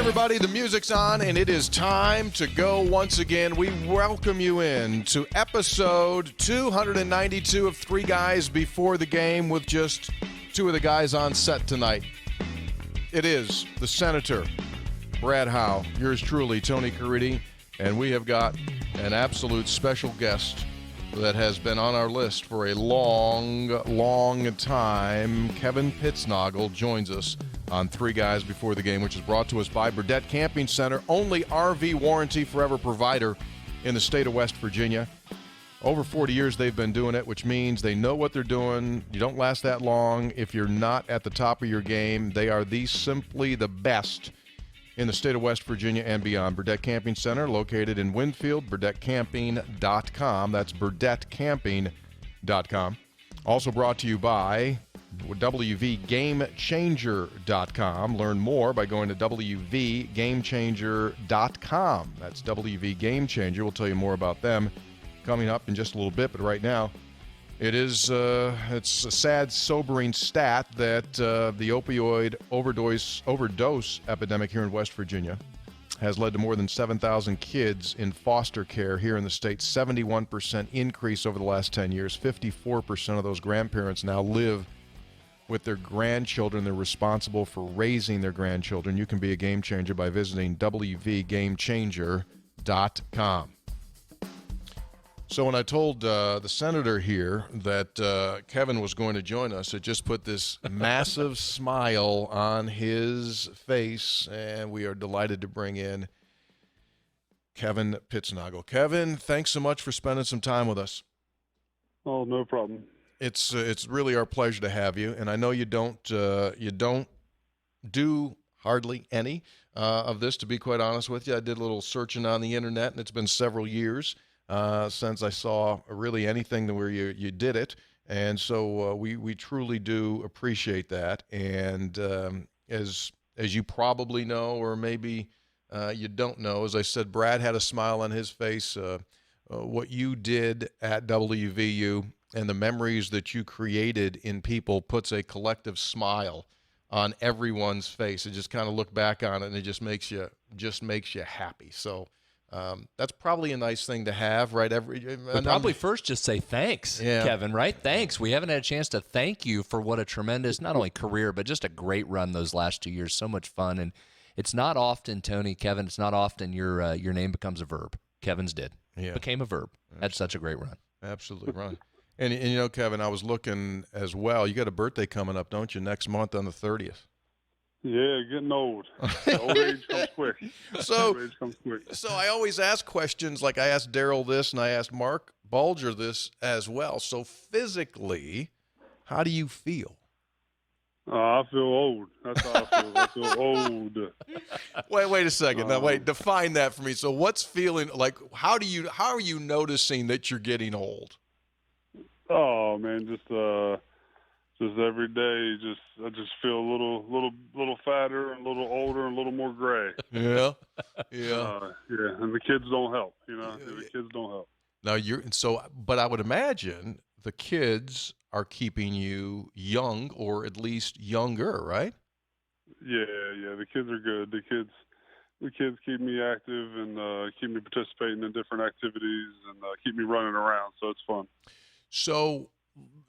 everybody, the music's on, and it is time to go once again. We welcome you in to episode 292 of Three Guys Before the Game with just two of the guys on set tonight. It is the Senator, Brad Howe, yours truly, Tony Caridi, and we have got an absolute special guest that has been on our list for a long time. Kevin Pittsnogle joins us on Three Guys Before the Game, which is brought to us by Burdett Camping Center, only RV warranty forever provider in the state of West Virginia. Over 40 years they've been doing it, which means they know what they're doing. You don't last that long if you're not at the top of your game. They are simply the best in the state of West Virginia and beyond. Burdett Camping Center, located in Winfield, burdettcamping.com. That's burdettcamping.com. Also brought to you by WVGameChanger.com. Learn more by going to WVGameChanger.com. That's WV Game Changer. We'll tell you more about them coming up in just a little bit, but right now it's a sad, sobering stat that the opioid overdose epidemic here in West Virginia has led to more than 7,000 kids in foster care here in the state. 71% increase over the last 10 years. 54% of those grandparents now live with their grandchildren. They're responsible for raising their grandchildren. You can be a game changer by visiting WVGameChanger.com. So when I told the senator here that Kevin was going to join us, it just put this massive smile on his face, and we are delighted to bring in Kevin Pittsnogle. Kevin, thanks so much for spending some time with us. Oh, no problem. It's really our pleasure to have you, and I know you don't do hardly any of this, to be quite honest with you. I did a little searching on the internet, and it's been several years since I saw really anything where you did it, and so we truly do appreciate that. And as you probably know, or maybe you don't know, as I said, Brad had a smile on his face. What you did at WVU and the memories that you created in people puts a collective smile on everyone's face. It just kind of look back on it, and it just makes you happy. So. That's probably a nice thing to have, right? But probably first just say thanks, Kevin, right? Thanks. We haven't had a chance to thank you for what a tremendous, not only career, but just a great run those last 2 years. So much fun. And it's not often, Tony, Kevin, it's not often your name becomes a verb. Kevin's did. Yeah. Became a verb. Had such a great run. Absolutely run. And you know, Kevin, I was looking as well. You got a birthday coming up, don't you, next month on the 30th? Yeah, getting old. Old age comes quick. So I always ask questions like I asked Daryl this and I asked Mark Bulger this as well. So physically, how do you feel? I feel old. That's how I feel. I feel old. Wait a second. Now, define that for me. So what's feeling like? How are you noticing that you're getting old? Oh man, just every day, I just feel a little fatter and a little older and a little more gray. Yeah. And the kids don't help. The kids don't help. Now but I would imagine the kids are keeping you young, or at least younger, right? Yeah. The kids are good. The kids keep me active and keep me participating in different activities and keep me running around. So it's fun. So.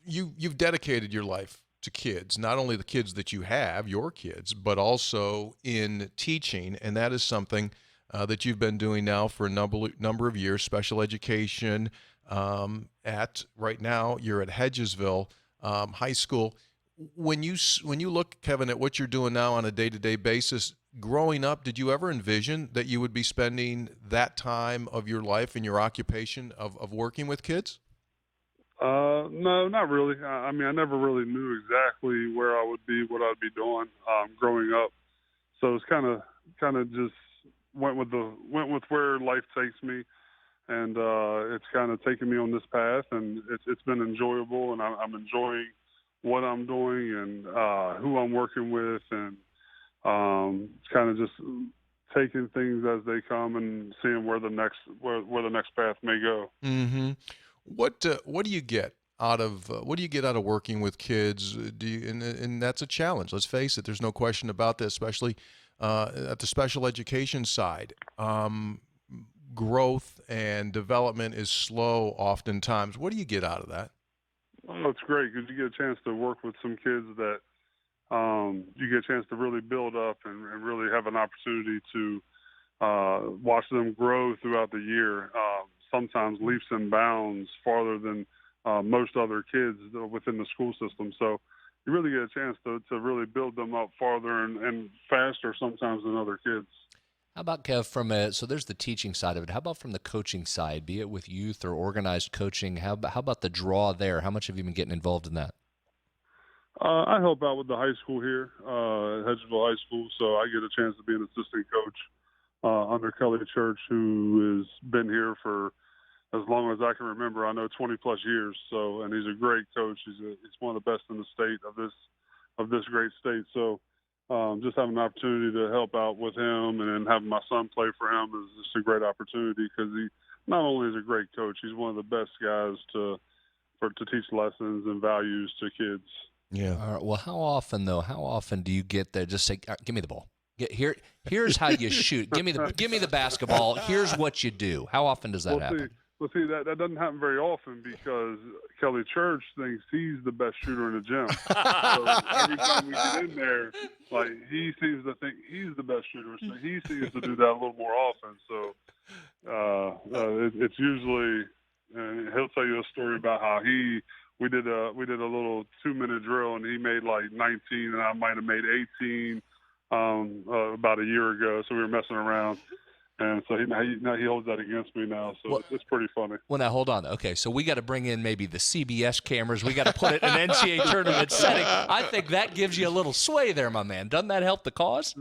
You've dedicated your life to kids, not only the kids that you have, your kids, but also in teaching, and that is something that you've been doing now for a number of years, special education. Right now, you're at Hedgesville High School. When you look, Kevin, at what you're doing now on a day-to-day basis, growing up, did you ever envision that you would be spending that time of your life in your occupation of working with kids? No, not really. I mean, I never really knew exactly where I would be, what I'd be doing growing up. So it's kind of just went with where life takes me, and it's kind of taken me on this path, and it's been enjoyable, and I'm enjoying what I'm doing and who I'm working with, and it's kind of just taking things as they come and seeing where the next path may go. Mm-hmm. What do you get out of working with kids? And that's a challenge. Let's face it. There's no question about that, especially at the special education side, growth and development is slow oftentimes. What do you get out of that? Oh, it's great because you get a chance to work with some kids that you get a chance to really build up and really have an opportunity to watch them grow throughout the year. Sometimes leaps and bounds farther than most other kids within the school system. So you really get a chance to really build them up farther and faster sometimes than other kids. How about, Kev, so there's the teaching side of it. How about from the coaching side, be it with youth or organized coaching? How about the draw there? How much have you been getting involved in that? I help out with the high school here at Hedgesville High School, so I get a chance to be an assistant coach under Kelly Church, who has been here for as long as I can remember. I know 20-plus years. So, and he's a great coach. He's one of the best in the state of this great state. So, just having an opportunity to help out with him and then having my son play for him is just a great opportunity because he not only is a great coach, he's one of the best guys to teach lessons and values to kids. Yeah. All right. Well, how often do you get there? Just say, "Give me the ball. Here's how you shoot. Give me the basketball. Here's what you do." How often does that happen? See, that doesn't happen very often because Kelly Church thinks he's the best shooter in the gym. So every time we get in there, like, he seems to think he's the best shooter, so he seems to do that a little more often. So it's usually, he'll tell you a story about how we did a little 2-minute drill and he made like 19 and I might have made 18 about a year ago. So we were messing around. And so he holds that against me now, so it's pretty funny. Well, now, hold on. Okay, so we got to bring in maybe the CBS cameras. We got to put it in an NCAA tournament setting. I think that gives you a little sway there, my man. Doesn't that help the cause?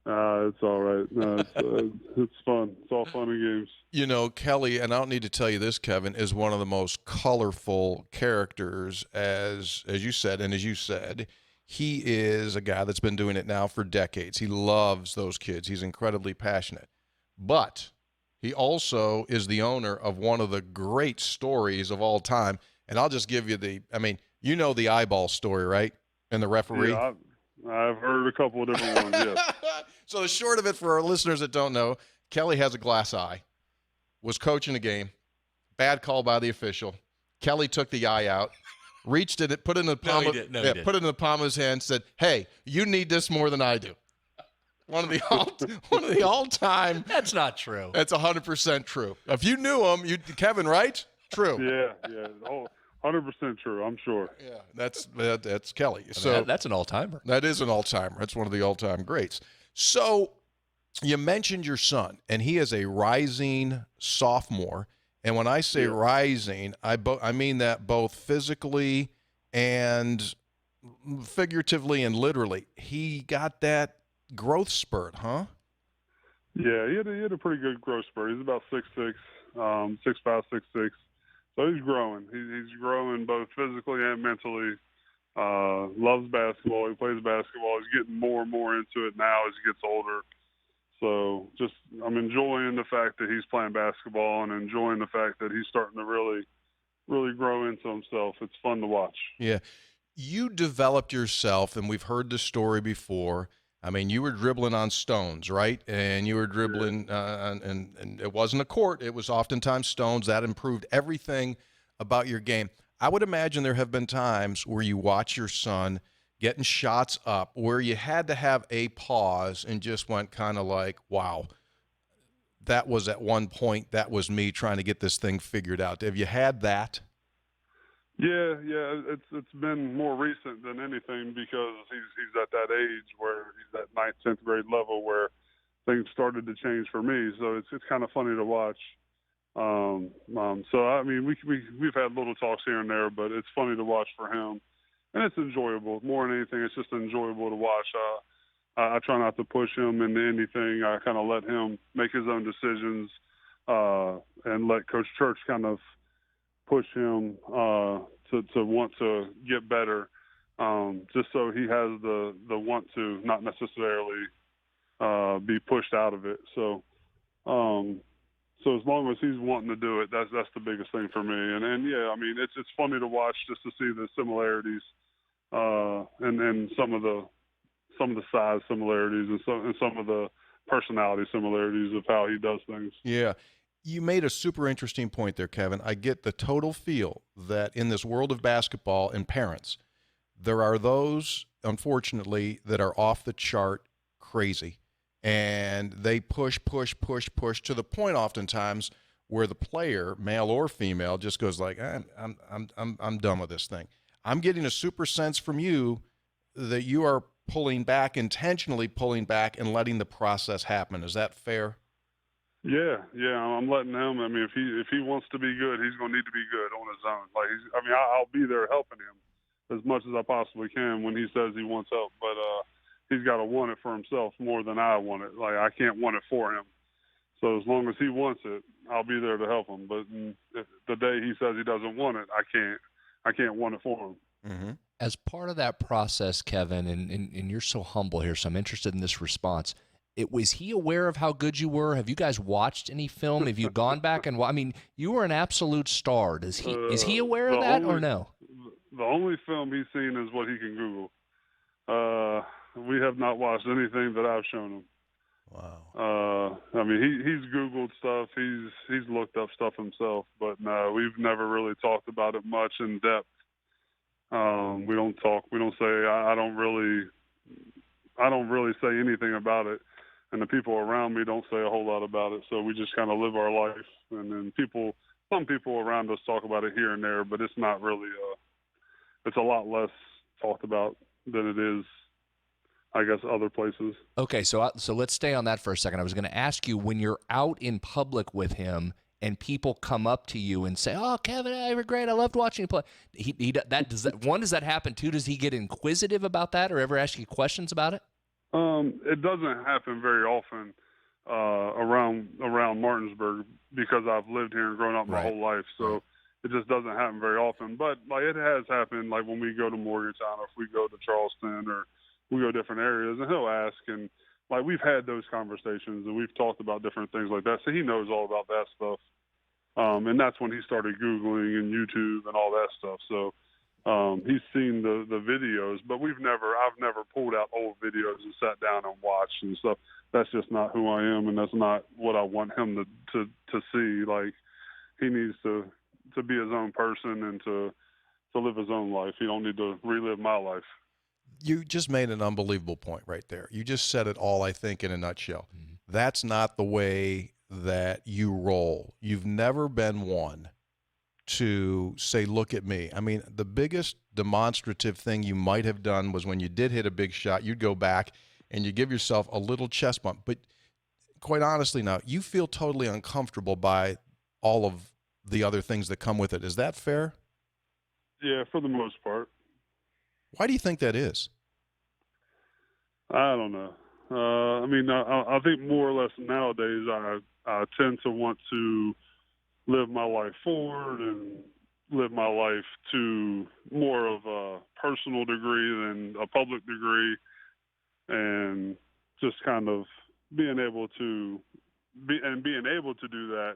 It's all right. No, it's fun. It's all fun and games. You know, Kelly, and I don't need to tell you this, Kevin, is one of the most colorful characters, as you said, and as you said. He is a guy that's been doing it now for decades. He loves those kids. He's incredibly passionate. But he also is the owner of one of the great stories of all time. And I'll just give you the eyeball story, right? And the referee. Yeah, I've heard a couple of different ones, yes. So the short of it for our listeners that don't know, Kelly has a glass eye, was coaching a game, bad call by the official. Kelly took the eye out, reached it, put it in the palm put it in the palm of his hand, said, "Hey, you need this more than I do." One of the all-time. That's not true. That's 100% true. If you knew him, Kevin, right? True. Yeah. 100% true. I'm sure. Yeah, that's Kelly. That's an all-timer. That is an all-timer. That's one of the all-time greats. So you mentioned your son, and he is a rising sophomore. And when I say rising, I mean that both physically and figuratively and literally. He got that growth spurt, huh? Yeah, he had a pretty good growth spurt. He's about 6'6", 6'5", 6'6". So he's growing. He's growing both physically and mentally. Loves basketball. He plays basketball. He's getting more and more into it now as he gets older. So I'm enjoying the fact that he's playing basketball and enjoying the fact that he's starting to really, really grow into himself. It's fun to watch. Yeah. You developed yourself, and we've heard the story before. I mean, you were dribbling on stones, right? And you were dribbling, and it wasn't a court. It was oftentimes stones. That improved everything about your game. I would imagine there have been times where you watch your son getting shots up where you had to have a pause and just went kind of like, wow, that was at one point, that was me trying to get this thing figured out. Have you had that? Yeah, it's been more recent than anything because he's at that age where he's at 9th, 10th grade level where things started to change for me. So it's kind of funny to watch. So I mean, we've had little talks here and there, but it's funny to watch for him, and it's enjoyable. More than anything, it's just enjoyable to watch. I try not to push him into anything. I kind of let him make his own decisions, and let Coach Church kind of push him to want to get better, just so he has the want to, not necessarily be pushed out of it. So as long as he's wanting to do it, that's the biggest thing for me. And yeah, I mean, it's funny to watch just to see the similarities and some of the some of the size similarities and some of the personality similarities of how he does things. Yeah. You made a super interesting point there, Kevin. I get the total feel that in this world of basketball and parents, there are those, unfortunately, that are off the chart crazy. And they push to the point oftentimes where the player, male or female, just goes like, I'm done with this thing. I'm getting a super sense from you that you are intentionally pulling back and letting the process happen. Is that fair? Yeah, I'm letting him. I mean, if he wants to be good, he's going to need to be good on his own. Like, I'll be there helping him as much as I possibly can when he says he wants help. But he's got to want it for himself more than I want it. Like, I can't want it for him. So as long as he wants it, I'll be there to help him. But if the day he says he doesn't want it, I can't want it for him. Mm-hmm. As part of that process, Kevin, and you're so humble here, so I'm interested in this response. Was he aware of how good you were? Have you guys watched any film? Have you gone back and I mean, you were an absolute star. Is he aware of that or no? The only film he's seen is what he can Google. We have not watched anything that I've shown him. Wow. I mean, he's Googled stuff. He's looked up stuff himself, but no, we've never really talked about it much in depth. We don't talk. We don't say. I don't really say anything about it, and the people around me don't say a whole lot about it. So we just kind of live our life, and then some people around us talk about it here and there, but it's not really. It's a lot less talked about than it is, I guess, other places. Okay, so let's stay on that for a second. I was going to ask you, when you're out in public with him and people come up to you and say, "Oh, Kevin, I loved watching you play." Does that happen too? Does he get inquisitive about that or ever ask you questions about it? It doesn't happen very often around Martinsburg because I've lived here and grown up my whole life. So it just doesn't happen very often. But like it has happened, like when we go to Morgantown or if we go to Charleston or we go to different areas, and he'll ask, and like we've had those conversations and we've talked about different things like that. So he knows all about that stuff. And that's when he started Googling and YouTube and all that stuff. So he's seen the videos, but I've never pulled out old videos and sat down and watched and stuff. That's just not who I am, and that's not what I want him to see. Like he needs to be his own person and to live his own life. He don't need to relive my life. You just made an unbelievable point right there. You just said it all, I think, in a nutshell. Mm-hmm. That's not the way that you roll. You've never been one to say, look at me. I mean, the biggest demonstrative thing you might have done was when you did hit a big shot, you'd go back and you give yourself a little chest bump. But quite honestly now, you feel totally uncomfortable by all of the other things that come with it. Is that fair? Yeah, for the most part. Why do you think that is? I don't know. I mean, I think more or less nowadays I tend to want to live my life forward and live my life to more of a personal degree than a public degree, and just kind of being able to do that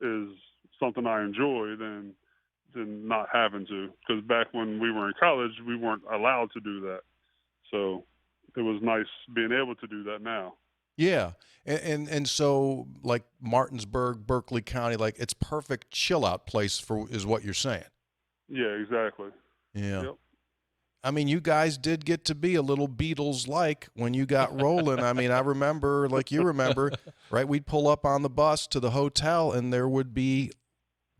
is something I enjoy than not having to. Because back when we were in college, we weren't allowed to do that. So it was nice being able to do that now. Yeah. And so like Martinsburg, Berkeley County, like it's perfect chill out place is what you're saying. Yeah, exactly. Yeah. Yep. I mean, you guys did get to be a little Beatles-like when you got rolling. I mean, I remember, like you remember, right? We'd pull up on the bus to the hotel and there would be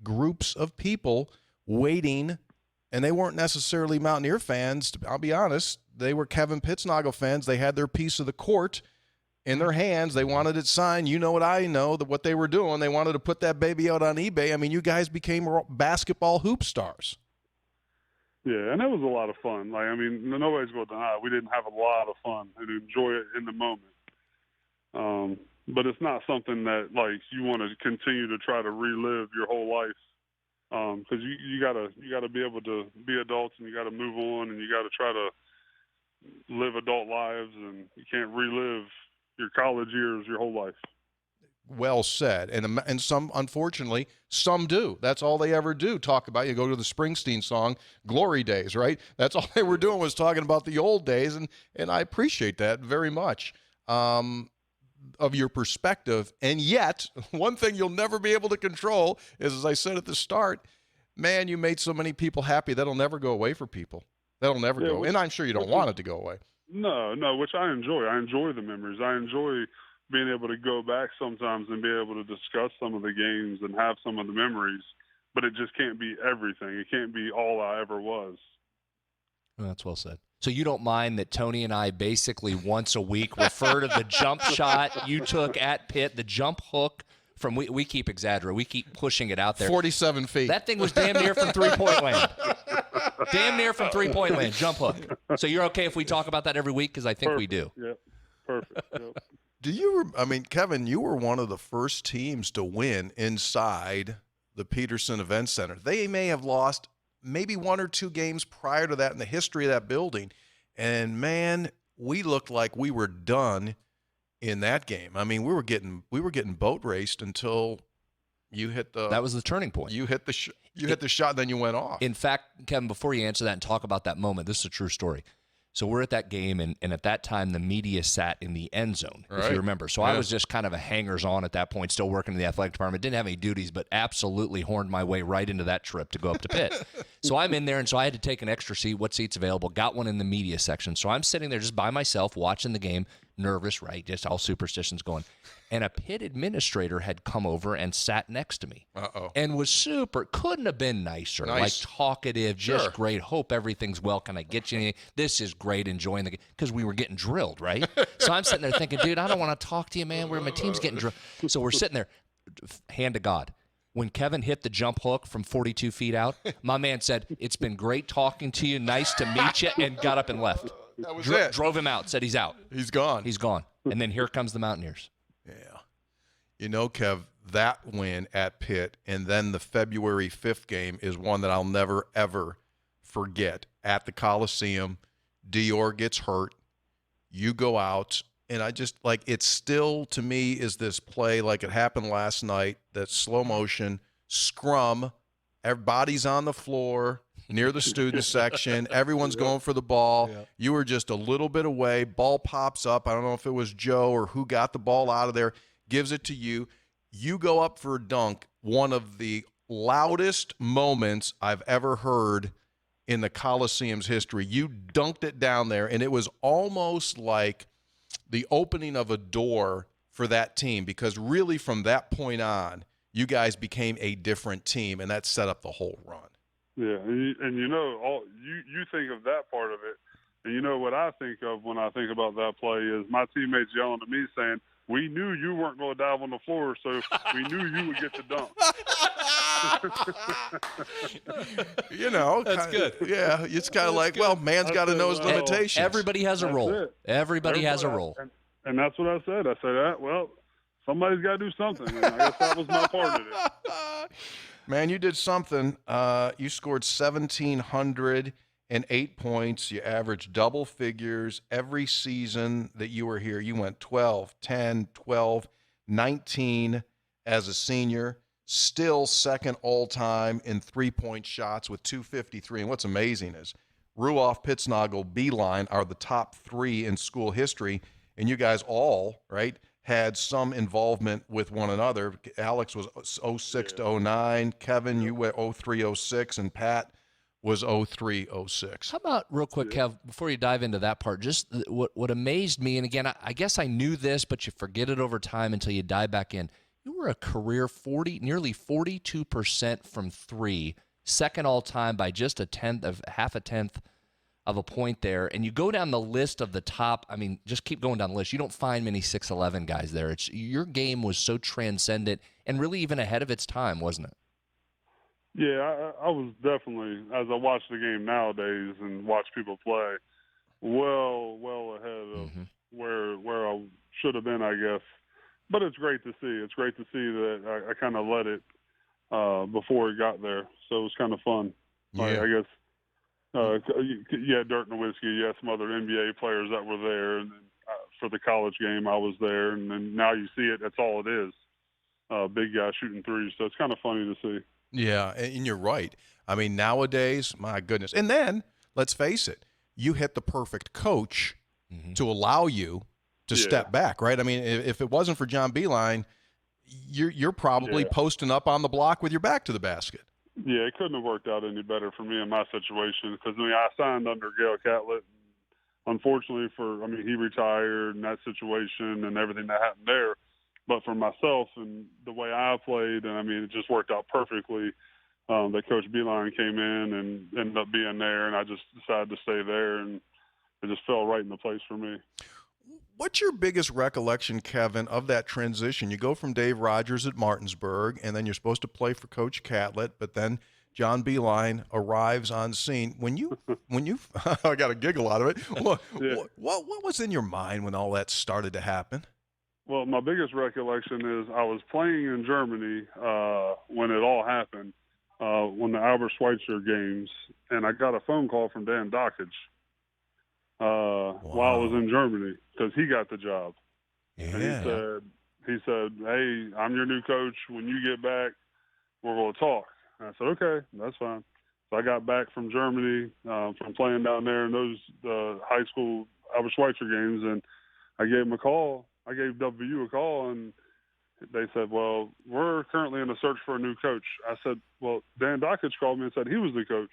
groups of people waiting, and they weren't necessarily Mountaineer fans. I'll be honest. They were Kevin Pittsnogle fans. They had their piece of the court in their hands. They wanted it signed. You know what I know, that what they were doing. They wanted to put that baby out on eBay. I mean, you guys became basketball hoop stars. Yeah, and it was a lot of fun. Like, I mean, nobody's going to deny it. We didn't have a lot of fun and enjoy it in the moment. But it's not something that, like, you want to continue to try to relive your whole life. Because you gotta be able to be adults, and you got to move on, and you got to try to live adult lives, and you can't relive your college years your whole life. well said. And some, unfortunately, some do. That's all they ever do, talk about. You go to the Springsteen song, Glory Days, right? That's all they were doing was talking about the old days, and I appreciate that very much of your perspective. And yet, one thing you'll never be able to control is, as I said at the start, man, you made so many people happy. That'll never go away for people. That'll never go. And I'm sure you don't want it to go away. No, which I enjoy. I enjoy the memories. I enjoy being able to go back sometimes and be able to discuss some of the games and have some of the memories, but it just can't be everything. It can't be all I ever was. Well, that's well said. So you don't mind that Tony and I basically once a week refer to the jump shot you took at Pitt, the jump hook from, we keep exaggerating, we keep pushing it out there. 47 feet. That thing was damn near from three-point land. Damn near from three-point land, jump hook. So you're okay if we talk about that every week? Because I think Perfect. we do. Yep, perfect. Yep. Kevin, you were one of the first teams to win inside the Peterson Event Center. They may have lost maybe one or two games prior to that in the history of that building. And, man, we looked like we were done in that game. I mean, we were getting boat raced until you hit the – that was the turning point. You hit the shot, then you went off. In fact, Kevin, before you answer that and talk about that moment, this is a true story. So we're at that game, and at that time, the media sat in the end zone, if you remember. So I was just kind of a hangers-on at that point, still working in the athletic department. Didn't have any duties, but absolutely horned my way right into that trip to go up to Pitt. So I'm in there, and so I had to take an extra seat. What seat's available? Got one in the media section. So I'm sitting there just by myself watching the game, nervous, right? Just all superstitions going. And a Pitt administrator had come over and sat next to me. And was couldn't have been nicer. Like talkative, just great. Hope everything's well. Can I get you anything? This is great, enjoying the game. Because we were getting drilled, right? So I'm sitting there thinking, dude, I don't want to talk to you, man. My team's getting drilled. So we're sitting there, hand to God. When Kevin hit the jump hook from 42 feet out, my man said, it's been great talking to you, nice to meet you, and got up and left. That was it. Drove him out, said he's out. He's gone. He's gone. And then here comes the Mountaineers. Yeah. You know, Kev, that win at Pitt and then the February 5th game is one that I'll never, ever forget. At the Coliseum, Dior gets hurt. You go out, and I just, like, it still, to me, is this play like it happened last night, that slow motion, scrum, everybody's on the floor near the student section. Everyone's going for the ball. Yeah. You were just a little bit away. Ball pops up. I don't know if it was Joe or who got the ball out of there, gives it to you. You go up for a dunk, one of the loudest moments I've ever heard in the Coliseum's history. You dunked it down there, and it was almost like the opening of a door for that team, because really from that point on, you guys became a different team, and that set up the whole run. Yeah, and you know, you think of that part of it, and you know what I think of when I think about that play is my teammates yelling at me saying, we knew you weren't going to dive on the floor, so we knew you would get the dunk. You know, that's good. Yeah, it's kind of like, well, man's got to know his limitations. Everybody has a role. Everybody has a role. And that's what I said. I said, well, somebody's got to do something. And I guess that was my part of it. Man, you did something. You scored 1,708 points. You averaged double figures every season that you were here. You went 12, 10, 12, 19 as a senior. Still second all-time in three-point shots with 253. And what's amazing is Ruoff, Pittsnogle, Beeline are the top three in school history. And you guys all, right, had some involvement with one another. Alex was 06 to 09. Kevin, you went 03, 06. And Pat was 03, 06. How about, real quick, Kev, before you dive into that part, just what amazed me, and again, I guess I knew this, but you forget it over time until you dive back in. You were a career nearly 42% from three, second all-time by just half a tenth of a point there. And you go down the list of the top, I mean, just keep going down the list. You don't find many 6'11 guys there. Your game was so transcendent and really even ahead of its time, wasn't it? Yeah, I was definitely, as I watch the game nowadays and watch people play, well ahead of where I should have been, I guess. But it's great to see. It's great to see that I kind of let it before it got there. So it was kind of fun. Yeah. I guess. You had Dirk Nowitzki, you had some other NBA players that were there, and then, for the college game I was there, and then now you see it, that's all it is. big guy shooting threes. So it's kind of funny to see. Yeah, and you're right. I mean, nowadays, my goodness. And then, let's face it, you hit the perfect coach to allow you to step back, right? I mean, if it wasn't for John Beeline, you're probably posting up on the block with your back to the basket. Yeah, it couldn't have worked out any better for me in my situation because, I signed under Gail Catlett. Unfortunately he retired and that situation and everything that happened there. But for myself and the way I played, and it just worked out perfectly that Coach Beeline came in and ended up being there, and I just decided to stay there, and it just fell right into place for me. What's your biggest recollection, Kevin, of that transition? You go from Dave Rogers at Martinsburg, and then you're supposed to play for Coach Catlett, but then John Beeline arrives on scene. When you I got a giggle out of it. What was in your mind when all that started to happen? Well, my biggest recollection is I was playing in Germany when it all happened, when the Albert Schweitzer games, and I got a phone call from Dan Dockage while I was in Germany because he got the job. Yeah. And he said, "Hey, I'm your new coach. When you get back, we're going to talk." And I said, "Okay, that's fine." So I got back from Germany from playing down there in those high school Albert Schweitzer games, and I gave him a call. I gave WU a call, and they said, "Well, we're currently in a search for a new coach." I said, "Well, Dan Dockage called me and said he was the coach."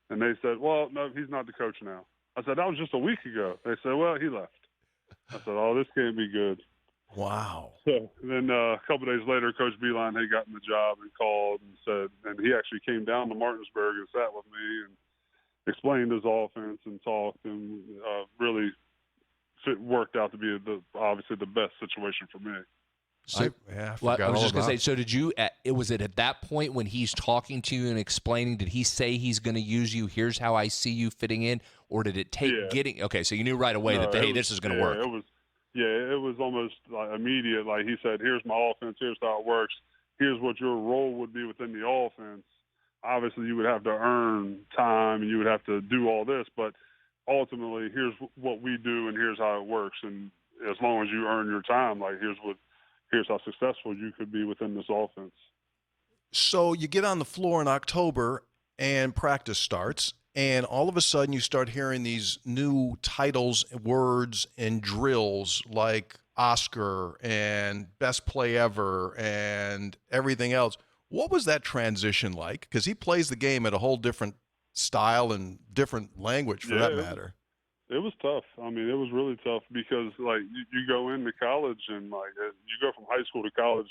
And they said, "Well, no, he's not the coach now." I said, "That was just a week ago." They said, "Well, he left." I said, "Oh, this can't be good." Wow. So then a couple of days later, Coach Beeline had gotten the job and called and said, and he actually came down to Martinsburg and sat with me and explained his offense and talked, and really worked out to be obviously the best situation for me. I was just going to say, so did you, was it at that point when he's talking to you and explaining, did he say he's going to use you, here's how I see you fitting in, or did it take getting, okay, so you knew right away that, hey, this is going to work. It was almost like immediate. Like he said, here's my offense, here's how it works, here's what your role would be within the offense. Obviously, you would have to earn time and you would have to do all this, but ultimately, here's what we do and here's how it works. And as long as you earn your time, like here's how successful you could be within this offense. So you get on the floor in October and practice starts, and all of a sudden you start hearing these new titles, words, and drills like Oscar and best play ever and everything else. What was that transition like? Because he plays the game at a whole different style and different language for that matter. It was tough. It was really tough because, like, you go into college and, like, you go from high school to college,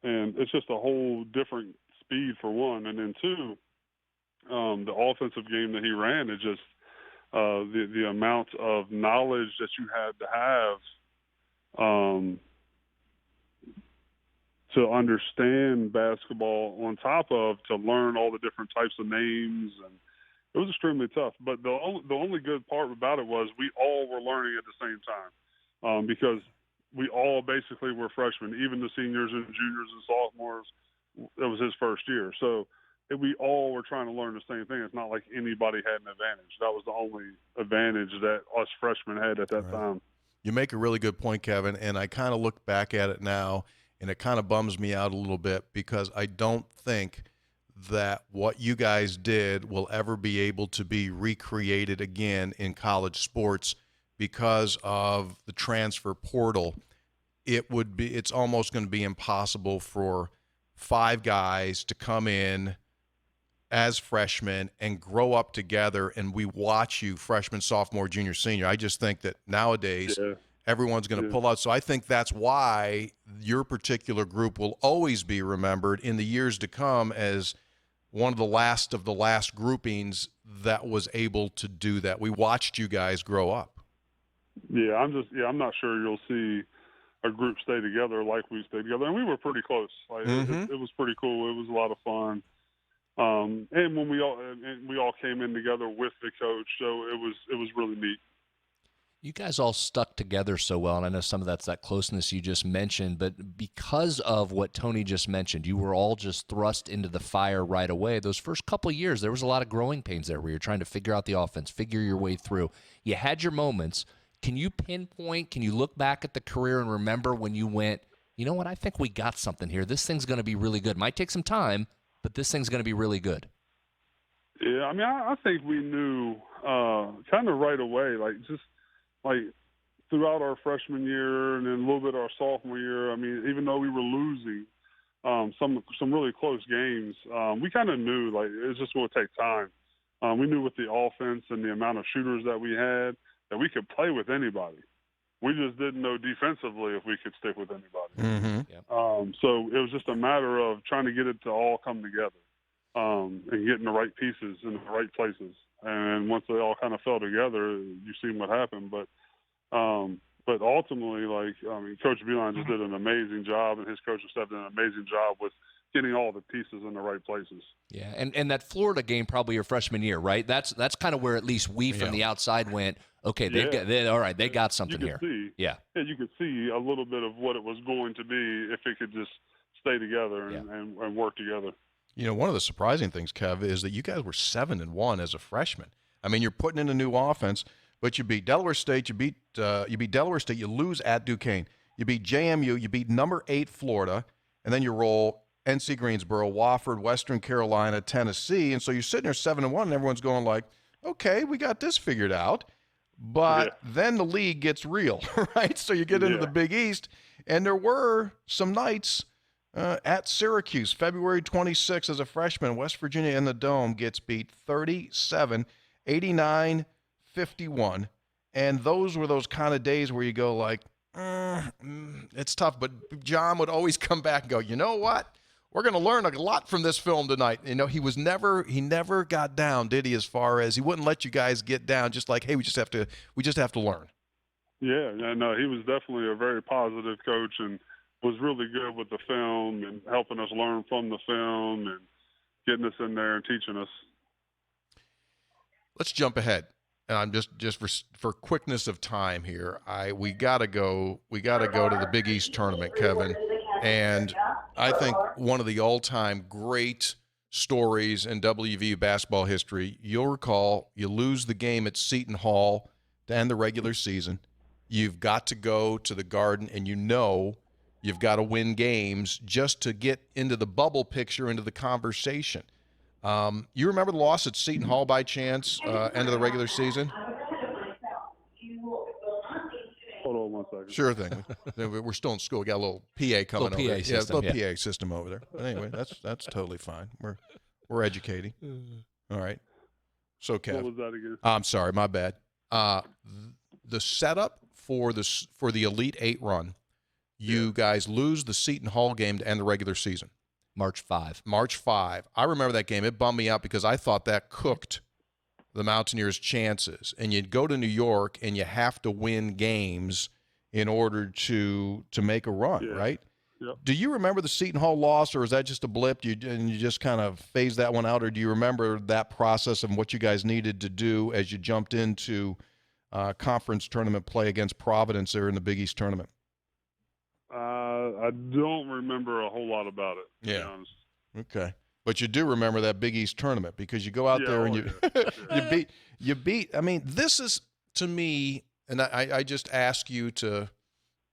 and it's just a whole different speed for one. And then, two, the offensive game that he ran, it just the amount of knowledge that you had to have to understand basketball on top of to learn all the different types of names, and it was extremely tough. But the only good part about it was we all were learning at the same time because we all basically were freshmen, even the seniors and juniors and sophomores. It was his first year. So we all were trying to learn the same thing. It's not like anybody had an advantage. That was the only advantage that us freshmen had at that time. You make a really good point, Kevin, and I kind of look back at it now, and it kind of bums me out a little bit because I don't think that what you guys did will ever be able to be recreated again in college sports because of the transfer portal. It's almost going to be impossible for 5 guys to come in as freshmen and grow up together, and we watch you freshman, sophomore, junior, senior. I just think that nowadays everyone's going to pull out. So I think that's why your particular group will always be remembered in the years to come as one of the last groupings that was able to do that. We watched you guys grow up. Yeah, I'm not sure you'll see a group stay together like we stayed together, and we were pretty close. Like it was pretty cool. It was a lot of fun. And when we all came in together with the coach, so it was really neat. You guys all stuck together so well, and I know some of that's that closeness you just mentioned, but because of what Tony just mentioned, you were all just thrust into the fire right away. Those first couple of years, there was a lot of growing pains there where you're trying to figure out the offense, figure your way through. You had your moments. Can you pinpoint, can you look back at the career and remember when you went, you know what, I think we got something here. This thing's going to be really good. Might take some time, but this thing's going to be really good? Yeah, I mean, I think we knew kind of right away, like throughout our freshman year and then a little bit our sophomore year. I mean, even though we were losing some really close games, we kind of knew like it was just going to take time. We knew with the offense and the amount of shooters that we had that we could play with anybody. We just didn't know defensively if we could stick with anybody. Mm-hmm. So it was just a matter of trying to get it to all come together and getting the right pieces in the right places. And once they all kind of fell together, you've seen what happened. But ultimately, Coach Beeline just did an amazing job, and his coaching staff did an amazing job with getting all the pieces in the right places. Yeah, and that Florida game probably your freshman year, right? That's kind of where at least we from the outside went, okay, they got something here. Yeah, you could see a little bit of what it was going to be if it could just stay together and work together. You know, one of the surprising things, Kev, is that you guys were 7-1 as a freshman. I mean, you're putting in a new offense, but you beat Delaware State, you beat Delaware State, you lose at Duquesne, you beat JMU, you beat number 8 Florida, and then you roll NC Greensboro, Wofford, Western Carolina, Tennessee, and so you're sitting there 7-1, and everyone's going like, okay, we got this figured out. But then the league gets real, right? So you get into the Big East, and there were some nights at Syracuse, February 26th as a freshman, West Virginia in the Dome gets beat 37, 89, 51. And those were those kind of days where you go like, it's tough. But John would always come back and go, you know what? We're going to learn a lot from this film tonight. You know, he never got down, did he? As far as he wouldn't let you guys get down, just like, hey, we just have to learn. Yeah, no, he was definitely a very positive coach and was really good with the film and helping us learn from the film and getting us in there and teaching us. Let's jump ahead. And I'm just for quickness of time here. We gotta go to the Big East tournament, Kevin. And I think one of the all-time great stories in WVU basketball history. You'll recall you lose the game at Seton Hall to end the regular season. You've got to go to the Garden, and you know you've got to win games just to get into the bubble picture, into the conversation. You remember the loss at Seton Hall by chance, end of the regular season? Hold on one second. Sure thing. We're still in school. We got a little PA coming over. System, little PA system over there. But anyway, that's totally fine. We're educating. All right. So, Kev. What was that again? I'm sorry, my bad. The setup for the Elite 8 run, you guys lose the Seton Hall game to end the regular season. March 5. I remember that game. It bummed me out because I thought that cooked the Mountaineers' chances. And you'd go to New York, and you have to win games in order to make a run, right? Yep. Do you remember the Seton Hall loss, or is that just a blip? And you just kind of phased that one out, or do you remember that process and what you guys needed to do as you jumped into conference tournament play against Providence there in the Big East tournament? I don't remember a whole lot about it, to be honest. Okay. But you do remember that Big East tournament because you go out there and you beat. I mean, this is, to me, and I just ask you to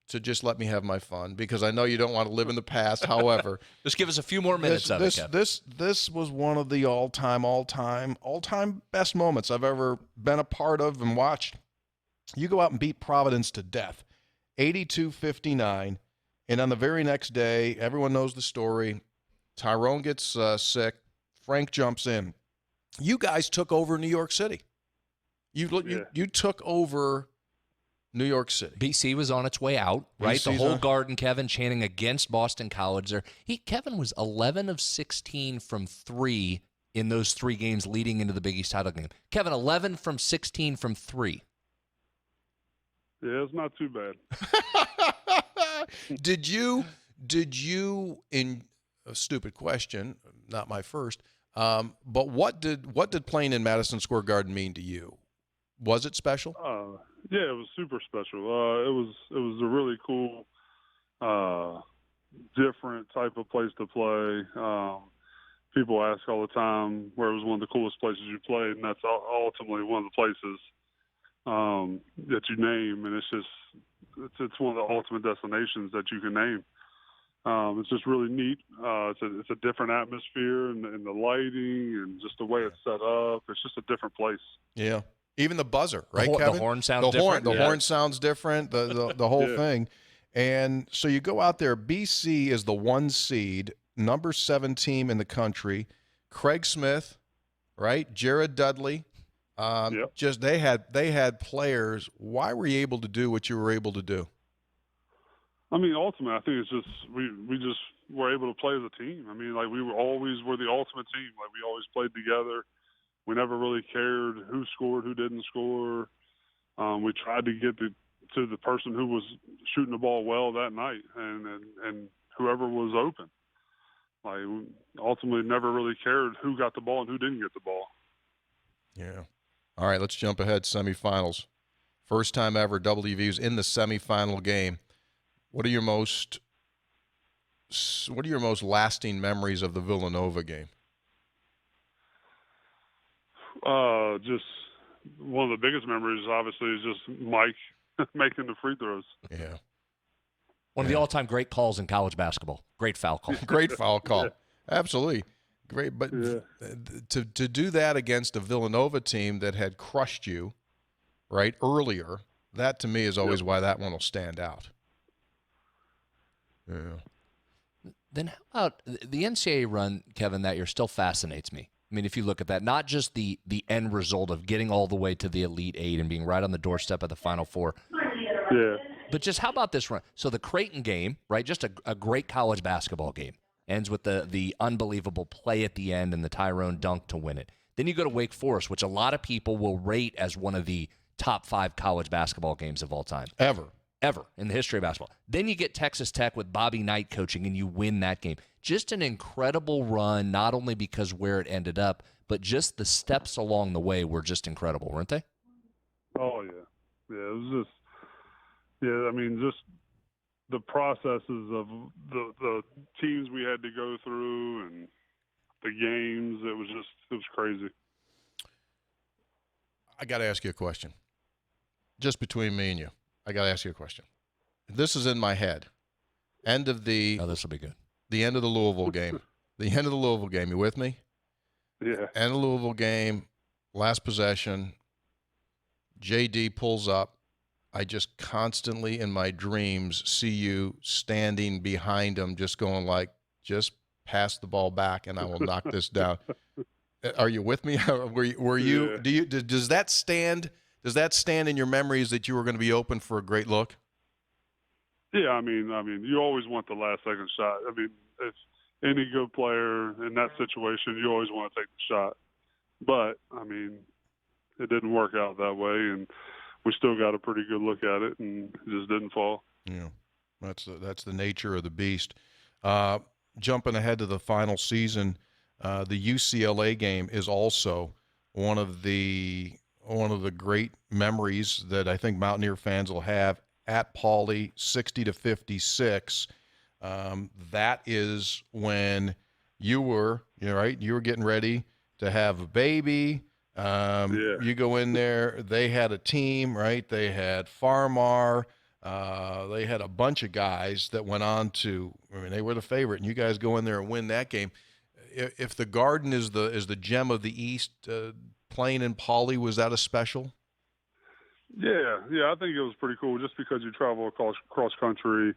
just let me have my fun because I know you don't want to live in the past. However, just give us a few more minutes of it, Kevin. This was one of the all-time best moments I've ever been a part of and watched. You go out and beat Providence to death, 82-59. And on the very next day, everyone knows the story. Tyrone gets sick. Frank jumps in. You guys took over New York City. You took over New York City. BC was on its way out, right? BC's the whole Garden, Kevin, chanting against Boston College there. Kevin was 11 of 16 from 3 in those 3 games leading into the Big East title game. Kevin, 11 from 16 from 3. Yeah, it's not too bad. Did you in a stupid question, not my first, but what did playing in Madison Square Garden mean to you? Was it special? Yeah, it was super special. It was a really cool, different type of place to play. People ask all the time where it was one of the coolest places you played, and that's ultimately one of the places that you name, and it's one of the ultimate destinations that you can name. It's just really neat. It's a different atmosphere and the lighting and just the way it's set up. It's just a different place. Yeah. Even the buzzer, right, Kevin? The horn sounds different. The horn sounds different, the whole thing. And so you go out there. BC is the 1 seed, number 7 team in the country. Craig Smith, right? Jared Dudley. Just they had players. Why were you able to do what you were able to do? I mean, ultimately, I think it's just we just were able to play as a team. I mean, like we were the ultimate team. Like we always played together. We never really cared who scored, who didn't score. We tried to get to the person who was shooting the ball well that night, and whoever was open. Like we ultimately never really cared who got the ball and who didn't get the ball. Yeah. All right, let's jump ahead. Semifinals. First time ever WVU's in the semifinal game. What are your most lasting memories of the Villanova game? Just one of the biggest memories, obviously, is just Mike making the free throws. Yeah. One of the all-time great calls in college basketball. Great foul call. Great foul call. Yeah. Absolutely. Great. But to do that against a Villanova team that had crushed you, right, earlier, that to me is always why that one will stand out. Yeah. Then how about the NCAA run, Kevin, that year still fascinates me. I mean, if you look at that, not just the end result of getting all the way to the Elite Eight and being right on the doorstep of the Final Four. Yeah. But just how about this run? So the Creighton game, right, just a great college basketball game, ends with the unbelievable play at the end and the Tyrone dunk to win it. Then you go to Wake Forest, which a lot of people will rate as one of the top 5 college basketball games of all time. Ever in the history of basketball. Then you get Texas Tech with Bobby Knight coaching, and you win that game. Just an incredible run, not only because where it ended up, but just the steps along the way were just incredible, weren't they? Oh, yeah. Yeah, it was just, I mean, just the processes of the teams we had to go through and the games, it was crazy. I got to ask you a question. Just between me and you. I got to ask you a question. This is in my head. End of the. Oh, this will be good. The end of the Louisville game. The end of the Louisville game. You with me? Yeah. End of the Louisville game. Last possession. JD pulls up. I just constantly in my dreams see you standing behind him, just going like, just pass the ball back, and I will knock this down. Are you with me? Were you? Yeah. Does that stand? Does that stand in your memories that you were going to be open for a great look? Yeah, I mean, you always want the last second shot. I mean, if any good player in that situation, you always want to take the shot. But I mean, it didn't work out that way, and we still got a pretty good look at it, and it just didn't fall. Yeah, that's the nature of the beast. Jumping ahead to the final season, the UCLA game is also one of the great memories that I think Mountaineer fans will have at Pauley, 60-56. That is when you were getting ready to have a baby. You go in there, they had a team, right? They had Farmar. They had a bunch of guys that went on to, they were the favorite, and you guys go in there and win that game. If the Garden is the gem of the East, playing in Pauley, was that a special? Yeah, I think it was pretty cool just because you travel cross country.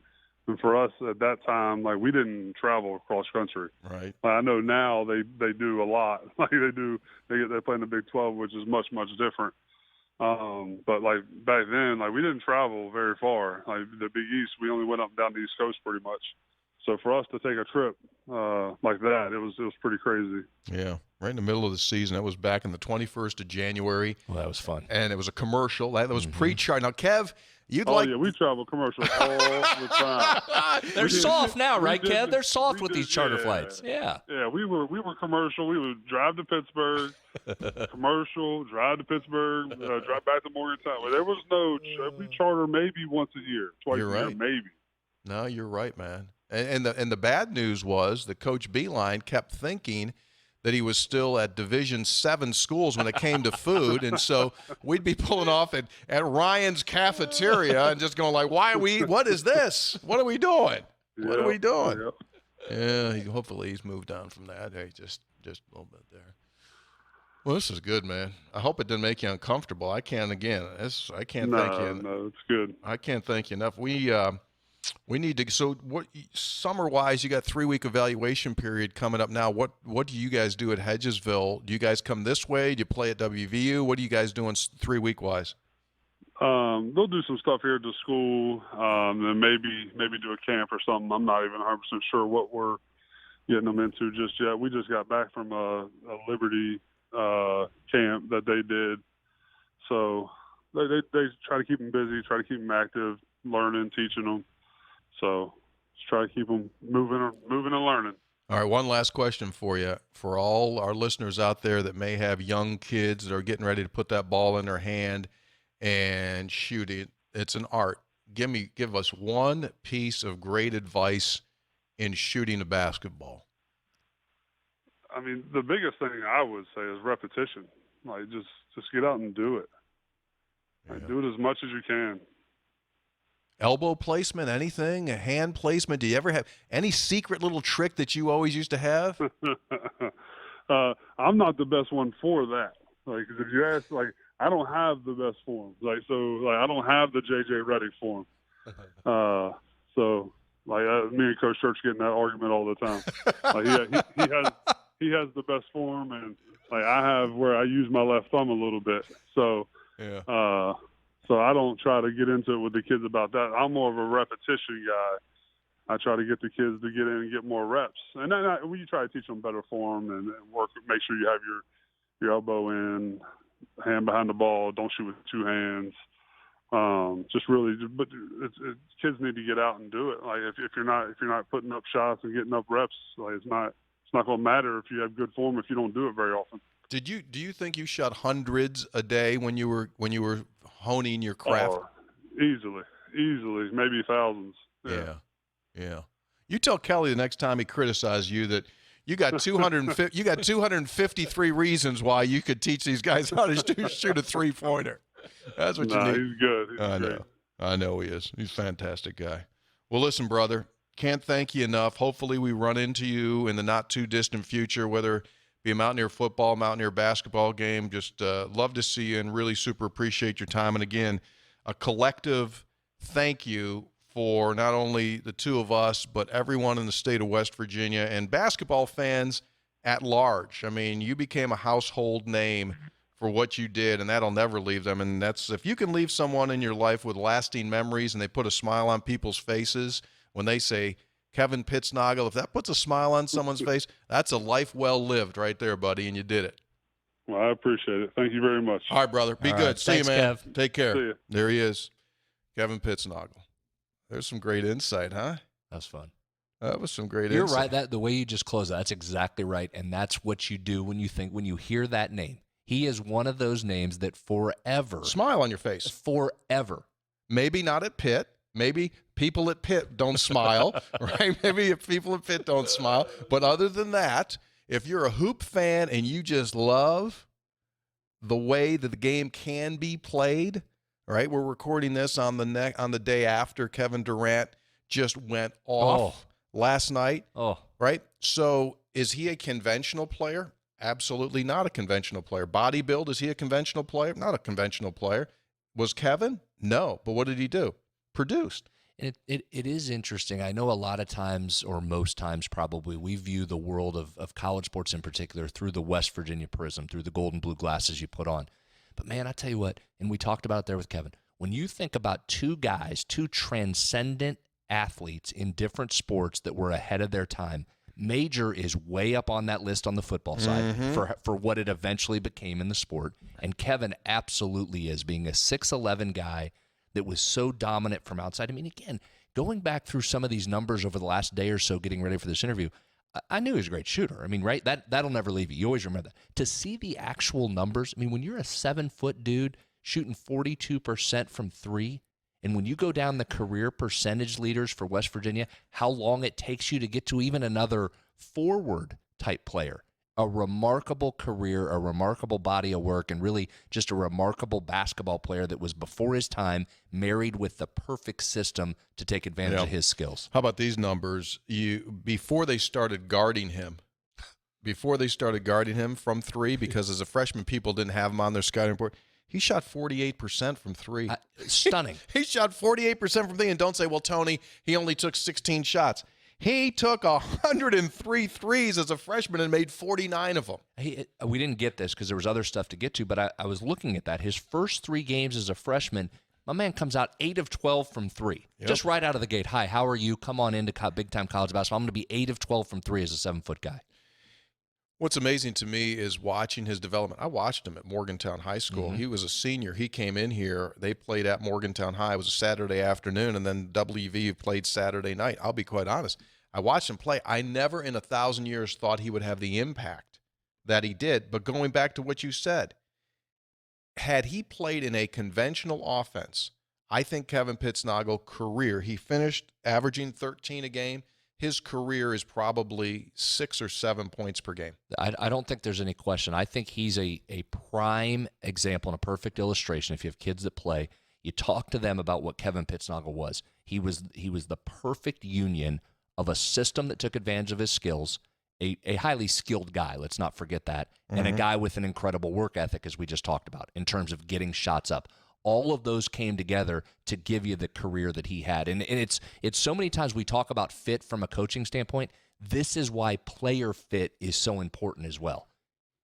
And for us at that time, like, we didn't travel cross country. Right. I know now they do a lot. Like they play in the Big 12, which is much, much different. But like back then, like we didn't travel very far. Like the Big East, we only went up and down the East Coast pretty much. So for us to take a trip like that, it was pretty crazy. Yeah, right in the middle of the season. That was back in the 21st of January. Well, that was fun. And it was a commercial. That was pre-chart. Now, Kev, yeah, we travel commercials all the time. They're soft now, right, Kev? They're soft with these charter flights. Yeah. Yeah, we were commercial. We would drive to Pittsburgh, commercial, drive to Pittsburgh, drive back to Morgantown. Well, there was no we charter maybe once a year, twice a year, maybe. No, you're right, man. And the bad news was that Coach Beeline kept thinking that he was still at Division 7 schools when it came to food, and so we'd be pulling off at Ryan's cafeteria and just going like, what is this? What are we doing? What are we doing? Yep. Yeah, hopefully he's moved on from that. Hey, just a little bit there. Well, this is good, man. I hope it didn't make you uncomfortable. I can't thank you. No, it's good. I can't thank you enough. We need to. So, what summer-wise, you got 3-week evaluation period coming up now. What do you guys do at Hedgesville? Do you guys come this way? Do you play at WVU? What are you guys doing 3-week-wise? They'll do some stuff here at the school, and maybe do a camp or something. I'm not even 100% sure what we're getting them into just yet. We just got back from a Liberty camp that they did, so they try to keep them busy, try to keep them active, learning, teaching them. So just try to keep them moving and learning. All right, one last question for you. For all our listeners out there that may have young kids that are getting ready to put that ball in their hand and shoot it, it's an art. Give us one piece of great advice in shooting a basketball. I mean, the biggest thing I would say is repetition. Like, just get out and do it. Like, do it as much as you can. Elbow placement, anything, a hand placement. Do you ever have any secret little trick that you always used to have? I'm not the best one for that. Like, if you ask, like, I don't have the best form. Like, so, like, I don't have the JJ Redick form. So, like, me and Coach Church get in that argument all the time. Like, he has the best form, and like I have where I use my left thumb a little bit. So, so I don't try to get into it with the kids about that. I'm more of a repetition guy. I try to get the kids to get in and get more reps, and then we try to teach them better form and work. Make sure you have your elbow in, hand behind the ball. Don't shoot with 2 hands. But kids need to get out and do it. Like if you're not putting up shots and getting up reps, like it's not going to matter if you have good form if you don't do it very often. Do you think you shot hundreds a day when you were honing your craft? Easily, maybe thousands. Yeah. You tell Kelly the next time he criticizes you that you got 253 reasons why you could teach these guys how to shoot a 3-pointer. That's what you need. He's good. He's great. I know he is. He's a fantastic guy. Well, listen, brother, can't thank you enough. Hopefully we run into you in the not-too-distant future, whether it be a Mountaineer football, Mountaineer basketball game. Just love to see you and really super appreciate your time. And, again, a collective thank you for not only the two of us but everyone in the state of West Virginia and basketball fans at large. I mean, you became a household name for what you did, and that'll never leave them. And that's if you can leave someone in your life with lasting memories and they put a smile on people's faces when they say Kevin Pittsnogle, if that puts a smile on someone's face, that's a life well lived right there, buddy, and you did it. Well, I appreciate it. Thank you very much. All right, brother. Be All good. Right. See Thanks, you, man. Kev. Take care. See you. There he is, Kevin Pittsnogle. There's some great insight, huh? That was fun. That was some great You're insight. right. That the way you just close that, that's exactly right. And that's what you do when you hear that name. He is one of those names that forever. Smile on your face. Forever. Maybe not at Pitt. Maybe people at Pitt don't smile, right? Maybe if people at Pitt don't smile. But other than that, if you're a hoop fan and you just love the way that the game can be played, right? We're recording this on the day after Kevin Durant just went off last night, right? So is he a conventional player? Absolutely not a conventional player. Body build, is he a conventional player? Not a conventional player. Was Kevin? No. But what did he do? Produced. It is interesting. I know a lot of times, or most times probably, we view the world of college sports in particular through the West Virginia prism, through the gold and blue glasses you put on. But, man, I tell you what, and we talked about it there with Kevin, when you think about two transcendent athletes in different sports that were ahead of their time, Major is way up on that list on the football side for what it eventually became in the sport. And Kevin absolutely is, being a 6'11" guy that was so dominant from outside. I mean, again, going back through some of these numbers over the last day or so getting ready for this interview, I knew he was a great shooter. I mean, right? That'll never leave you. You always remember that. To see the actual numbers, I mean, when you're a 7-foot dude shooting 42% from 3, and when you go down the career percentage leaders for West Virginia, how long it takes you to get to even another forward-type player. a remarkable career, a remarkable body of work, and really just a remarkable basketball player that was before his time, married with the perfect system to take advantage of his skills. How about these numbers? Before they started guarding him from three, because as a freshman, people didn't have him on their scouting report, he shot 48% from three. Stunning. He shot 48% from three, and don't say, well, Tony, he only took 16 shots. He took 103 threes as a freshman and made 49 of them. We didn't get this because there was other stuff to get to, but I was looking at that. His first 3 games as a freshman, my man comes out 8 of 12 from 3. Yep. Just right out of the gate. Hi, how are you? Come on into big-time college basketball. I'm going to be 8 of 12 from 3 as a 7-foot guy. What's amazing to me is watching his development. I watched him at Morgantown High School. Mm-hmm. He was a senior. He came in here. They played at Morgantown High. It was a Saturday afternoon, and then WV played Saturday night. I'll be quite honest. I watched him play. I never in 1,000 years thought he would have the impact that he did. But going back to what you said, had he played in a conventional offense, I think Kevin Pittsnogle career, he finished averaging 13 a game. His career is probably 6 or 7 points per game. I don't think there's any question. I think he's a prime example and a perfect illustration. If you have kids that play, you talk to them about what Kevin Pittsnogle was. He was the perfect union of a system that took advantage of his skills, a highly skilled guy, let's not forget that, and a guy with an incredible work ethic, as we just talked about, in terms of getting shots up. All of those came together to give you the career that he had. And it's so many times we talk about fit from a coaching standpoint. This is why player fit is so important as well.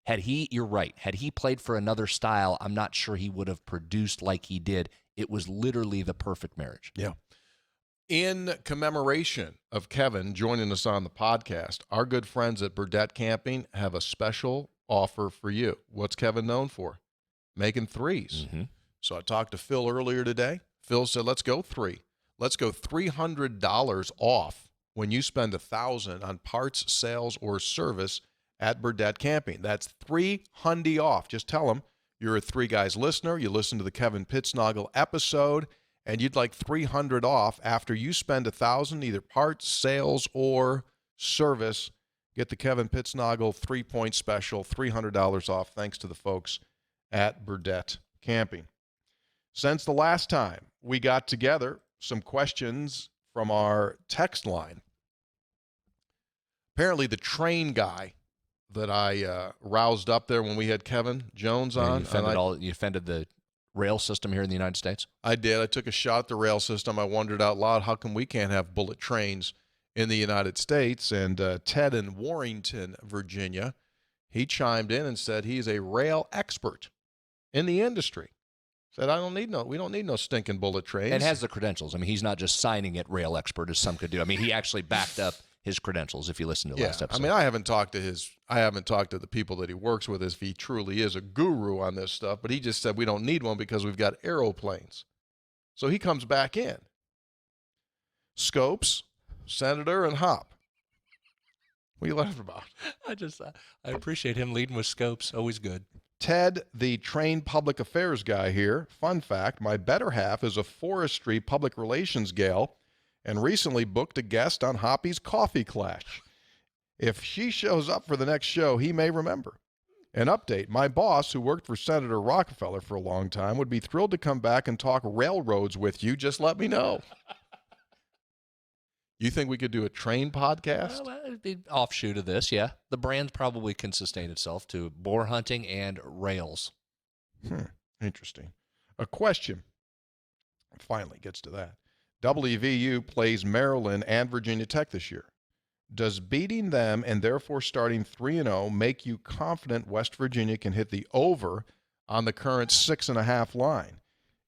You're right, had he played for another style, I'm not sure he would have produced like he did. It was literally the perfect marriage. Yeah. In commemoration of Kevin joining us on the podcast, our good friends at Burdett Camping have a special offer for you. What's Kevin known for? Making threes. Mm-hmm. So I talked to Phil earlier today. Phil said, let's go 3. Let's go $300 off when you spend $1,000 on parts, sales, or service at Burdett Camping. That's $300 off. Just tell them you're a Three Guys listener. You listen to the Kevin Pittsnogle episode, and you'd like $300 off after you spend $1,000, either parts, sales, or service. Get the Kevin Pittsnogle 3-point special, $300 off, thanks to the folks at Burdett Camping. Since the last time we got together, some questions from our text line. Apparently the train guy that I roused up there when we had Kevin Jones on. You offended the rail system here in the United States? I did. I took a shot at the rail system. I wondered out loud, how come we can't have bullet trains in the United States? And Ted in Warrington, Virginia, he chimed in and said he's a rail expert in the industry. Said, we don't need no stinking bullet trains. And has the credentials. I mean, he's not just signing it rail expert as some could do. I mean, he actually backed up his credentials if you listen to the last episode. I mean, I haven't talked to the people that he works with as if he truly is a guru on this stuff, but he just said we don't need one because we've got aeroplanes. So he comes back in. Scopes, Senator, and Hop. What are you laughing about? I appreciate him leading with scopes. Always good. Ted, the trained public affairs guy here. Fun fact, my better half is a forestry public relations gal and recently booked a guest on Hoppy's Coffee Clash. If she shows up for the next show, he may remember. An update, my boss, who worked for Senator Rockefeller for a long time, would be thrilled to come back and talk railroads with you. Just let me know. You think we could do a train podcast? Well, it'd be an offshoot of this, yeah. The brand probably can sustain itself to boar hunting and rails. Interesting. A question finally gets to that. WVU plays Maryland and Virginia Tech this year. Does beating them and therefore starting 3-0 make you confident West Virginia can hit the over on the current 6.5 line?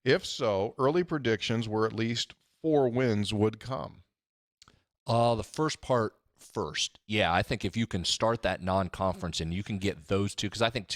If so, early predictions were at least 4 wins would come. The first part first. Yeah, I think if you can start that non-conference and you can get those two, because I think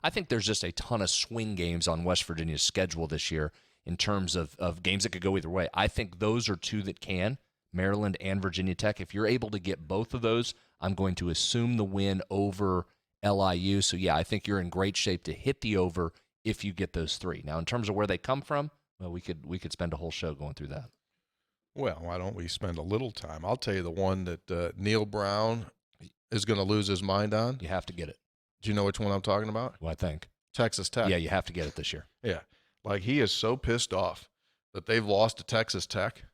I think there's just a ton of swing games on West Virginia's schedule this year in terms of games that could go either way. I think those are 2 that can, Maryland and Virginia Tech. If you're able to get both of those, I'm going to assume the win over LIU. So, yeah, I think you're in great shape to hit the over if you get those 3. Now, in terms of where they come from, well, we could spend a whole show going through that. Well, why don't we spend a little time? I'll tell you the one that Neil Brown is going to lose his mind on? You have to get it. Do you know which one I'm talking about? Well, I think. Texas Tech. Yeah, you have to get it this year. Yeah. Like, he is so pissed off that they've lost to Texas Tech.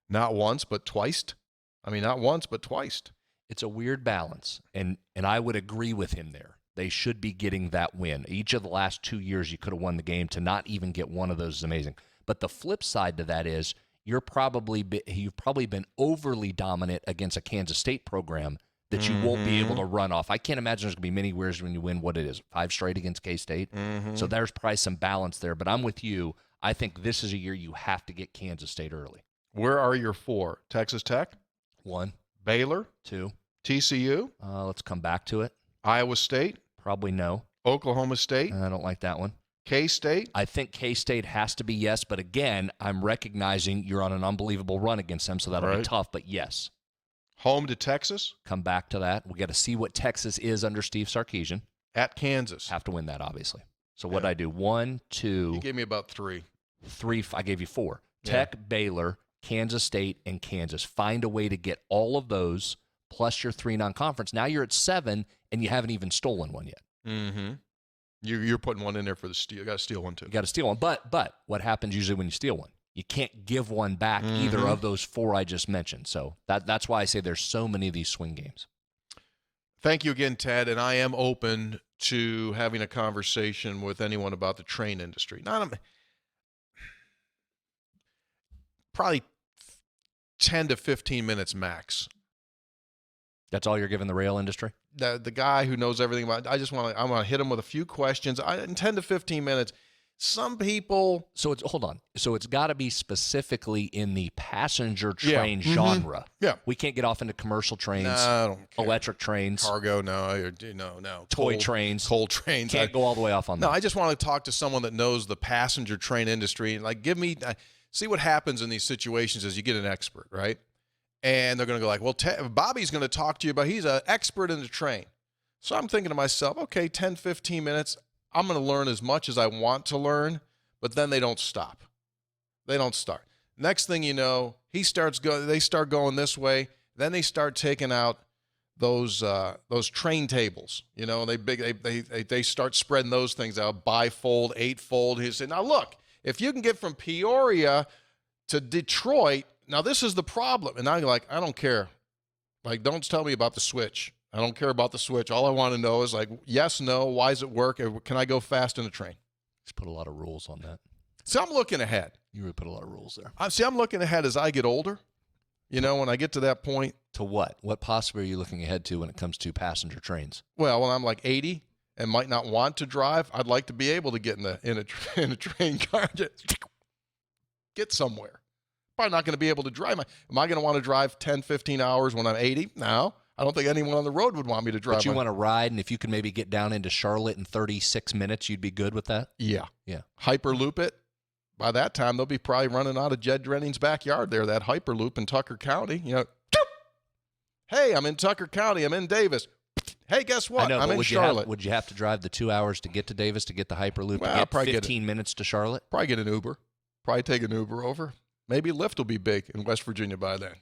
Not once, but twice. I mean, not once, but twice. It's a weird balance, and I would agree with him there. They should be getting that win. Each of the last 2 years you could have won the game. To not even get one of those is amazing. But the flip side to that is you've probably been overly dominant against a Kansas State program that you won't be able to run off. I can't imagine there's going to be many years when you win, 5 straight against K-State. So there's probably some balance there. But I'm with you. I think this is a year you have to get Kansas State early. Where are your 4? Texas Tech? 1. Baylor? 2. TCU? Let's come back to it. Iowa State? Probably no. Oklahoma State? I don't like that one. K-State? I think K-State has to be yes, but again, I'm recognizing you're on an unbelievable run against them, so that'll be tough, but yes. Home to Texas? Come back to that. We got to see what Texas is under Steve Sarkisian. At Kansas? Have to win that, obviously. So what I do? 1, 2. You gave me about 3. 3. I gave you 4. Tech, Baylor, Kansas State, and Kansas. Find a way to get all of those plus your 3 non-conference. Now you're at 7, and you haven't even stolen one yet. Mm-hmm. You're putting one in there for the steal. You got to steal one, too. You got to steal one. But what happens usually when you steal one? You can't give one back either of those 4 I just mentioned. So that's why I say there's so many of these swing games. Thank you again, Ted, and I am open to having a conversation with anyone about the train industry. Probably 10 to 15 minutes max. That's all you're giving the rail industry? The guy who knows everything about it, I want to hit him with a few questions. In 10 to 15 minutes. Some people. Hold on. So it's got to be specifically in the passenger train genre. Yeah. We can't get off into commercial trains. No, I don't care. Electric trains. Cargo, no. Toy trains. Coal trains. Can't go all the way off on that. No, I just want to talk to someone that knows the passenger train industry and see what happens in these situations as you get an expert, right? And they're going to go like, well, Bobby's going to talk to you about, he's an expert in the train. So I'm thinking to myself, okay, 10, 15 minutes. I'm going to learn as much as I want to learn, but then they don't stop. They don't start. Next thing you know, they start going this way. Then they start taking out those train tables. They start spreading those things out, bifold, eightfold. He said, now look, if you can get from Peoria to Detroit, now this is the problem. And I'm like, I don't care. Like, don't tell me about the switch. I don't care about the switch. All I want to know is like, yes, no, why does it work? Can I go fast in a train? Just put a lot of rules on that. So I'm looking ahead. You really put a lot of rules there. I'm looking ahead as I get older. When I get to that point. To what? What possibly are you looking ahead to when it comes to passenger trains? Well, when I'm like 80 and might not want to drive, I'd like to be able to get in a train car, just get somewhere. Probably not going to be able to drive. Am I going to want to drive 10, 15 hours when I'm 80? No. I don't think anyone on the road would want me to drive. But you want to ride, and if you could maybe get down into Charlotte in 36 minutes, you'd be good with that? Yeah. Yeah. Hyperloop it. By that time, they'll be probably running out of Jed Drenning's backyard there, that Hyperloop in Tucker County. Hey, I'm in Tucker County. I'm in Davis. Hey, guess what? I'm in Charlotte. Would you have to drive the 2 hours to get to Davis to get the Hyperloop to get 15 minutes to Charlotte? Probably get an Uber. Probably take an Uber over. Maybe Lyft will be big in West Virginia by then.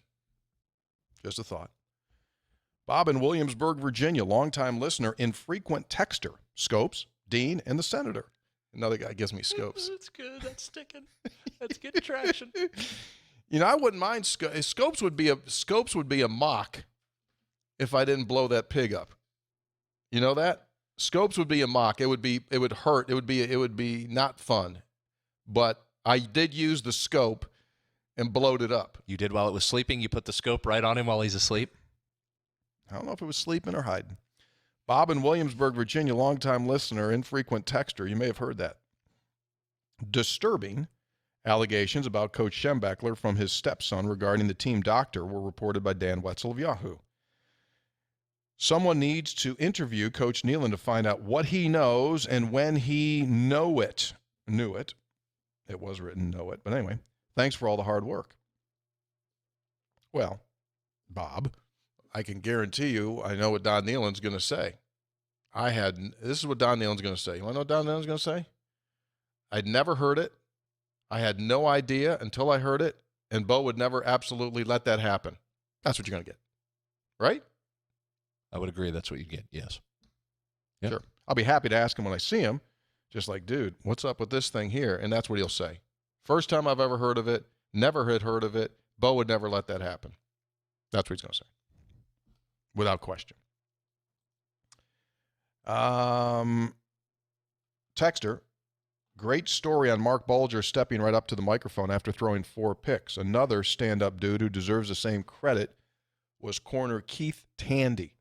Just a thought. Bob in Williamsburg, Virginia, longtime listener, infrequent texter. Scopes, Dean, and the Senator. Another guy gives me Scopes. That's good. That's sticking. That's getting traction. I wouldn't mind. Scopes would be a mock if I didn't blow that pig up. You know that? Scopes would be a mock. It would hurt. It would be not fun. But I did use the scope and blowed it up. You did while it was sleeping? You put the scope right on him while he's asleep? I don't know if it was sleeping or hiding. Bob in Williamsburg, Virginia, longtime listener, infrequent texter. You may have heard that. Disturbing allegations about Coach Schembechler from his stepson regarding the team doctor were reported by Dan Wetzel of Yahoo. Someone needs to interview Coach Nealon to find out what he knows and when he knew it. It was written know it. But anyway, thanks for all the hard work. Well, Bob, I can guarantee you I know what Don Nealon's going to say. This is what Don Nealon's going to say. You want to know what Don Nealon's going to say? I'd never heard it. I had no idea until I heard it, and Bo would never absolutely let that happen. That's what you're going to get. Right? I would agree that's what you get, yes. Yep. Sure. I'll be happy to ask him when I see him, just like, dude, what's up with this thing here? And that's what he'll say. First time I've ever heard of it, never had heard of it. Bo would never let that happen. That's what he's going to say, without question. Texter, great story on Mark Bulger stepping right up to the microphone after throwing 4 picks. Another stand-up dude who deserves the same credit was corner Keith Tandy.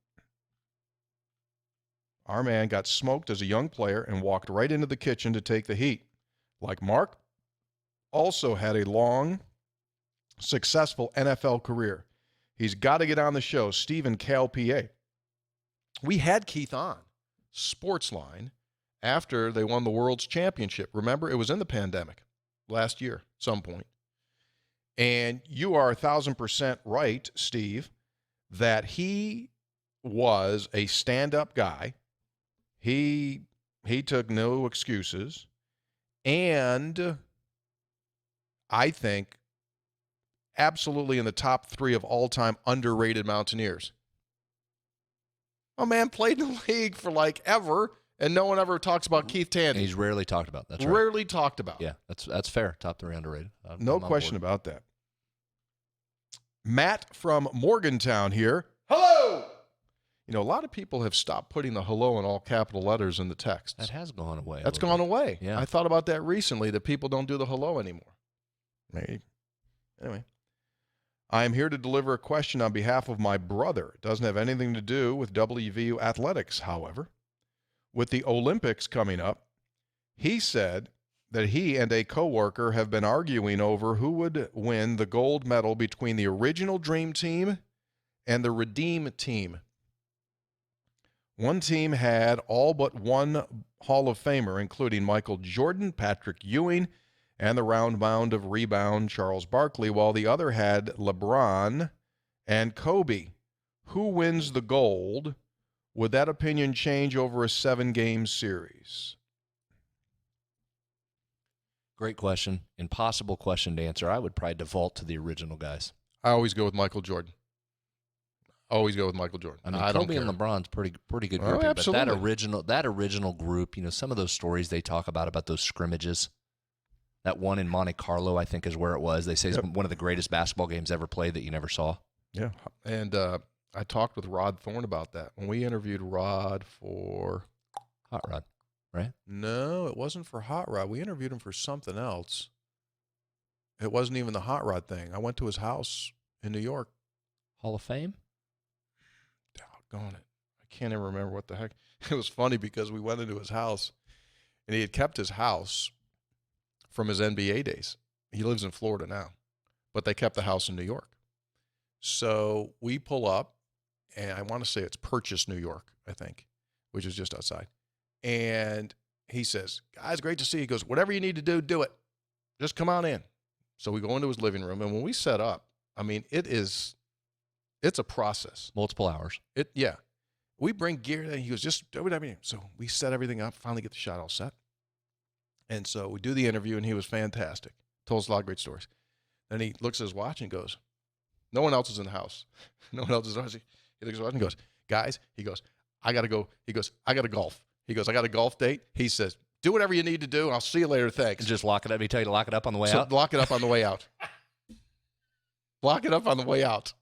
Our man got smoked as a young player and walked right into the kitchen to take the heat. Like Mark, also had a long, successful NFL career. He's got to get on the show. Stephen Cal, PA. We had Keith on Sportsline after they won the World's Championship. Remember, it was in the pandemic last year, some point. And you are 1,000% right, Steve, that he was a stand-up guy. He took no excuses. And I think absolutely in the top 3 of all-time underrated Mountaineers. A man played in the league for like ever, and no one ever talks about Keith Tandy. And he's rarely talked about. That's right. Rarely talked about. Yeah, that's fair. Top 3 underrated. No question about that. Matt from Morgantown here. Hello! You know, a lot of people have stopped putting the hello in all capital letters in the texts. That has gone away. That's gone away. Yeah. I thought about that recently, that people don't do the hello anymore. Maybe. Anyway. I am here to deliver a question on behalf of my brother. It doesn't have anything to do with WVU athletics, however. With the Olympics coming up, he said that he and a coworker have been arguing over who would win the gold medal between the original Dream Team and the Redeem Team. One team had all but one Hall of Famer, including Michael Jordan, Patrick Ewing, and the round mound of rebound Charles Barkley, while the other had LeBron and Kobe. Who wins the gold? Would that opinion change over a 7-game series? Great question. Impossible question to answer. I would probably default to the original guys. I always go with Michael Jordan. Always go with Michael Jordan. I mean, I don't Kobe care. and LeBron's pretty good Oh, group. absolutely. But that original group, you know, some of those stories they talk about those scrimmages. That one in Monte Carlo, I think, is where it was. They say it's one of the greatest basketball games ever played that you never saw. Yeah, and I talked with Rod Thorne about that. When we interviewed Rod for Hot Rod, right? No, it wasn't for Hot Rod. We interviewed him for something else. It wasn't even the Hot Rod thing. I went to his house in New York. Hall of Fame? Doggone it. I can't even remember what the heck. It was funny because we went into his house, and he had kept his house from his NBA days. He lives in Florida now, but they kept the house in New York. So we pull up, and I want to say it's Purchase, New York, I think, which is just outside. And he says, guys, great to see you. He goes, whatever you need to do, do it. Just come on in. So we go into his living room, and when we set up, I mean, it's a process. Multiple hours. Yeah. We bring gear, and he goes, just do whatever. So we set everything up, finally get the shot all set. And so we do the interview, and he was fantastic. Told us a lot of great stories. Then he looks at his watch and goes, no one else is in the house. No one else is in the house. He looks at his watch and goes, guys, he goes, I got to go. He goes, I got to golf. He goes, I got a golf date. He says, do whatever you need to do. I'll see you later. Thanks. And just lock it up. Did he tell you to lock it up on the way So out? lock it up on the way out. Lock it up on the way out.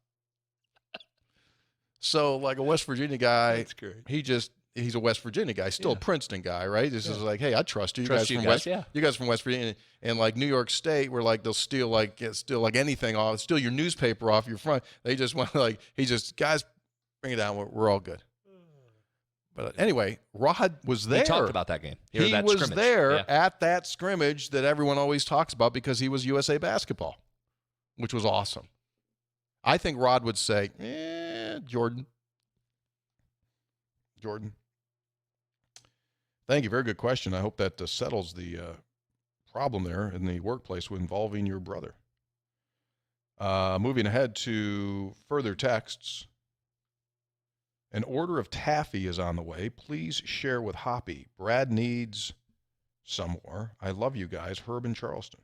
So like a West Virginia guy, That's great. He's a West Virginia guy, still a Princeton guy, right? This is like, hey, I trust you. You guys from West Virginia, and like New York State, where like they'll steal like anything off, steal your newspaper off your front. They just want guys, bring it down. We're all good. But anyway, Rod was there. We talked about that game. He was there at that scrimmage that everyone always talks about because he was USA Basketball, which was awesome. I think Rod would say, Jordan. Thank you. Very good question. I hope that settles the problem there in the workplace involving your brother. Moving ahead to further texts. An order of taffy is on the way. Please share with Hoppy. Brad needs some more. I love you guys. Herb in Charleston.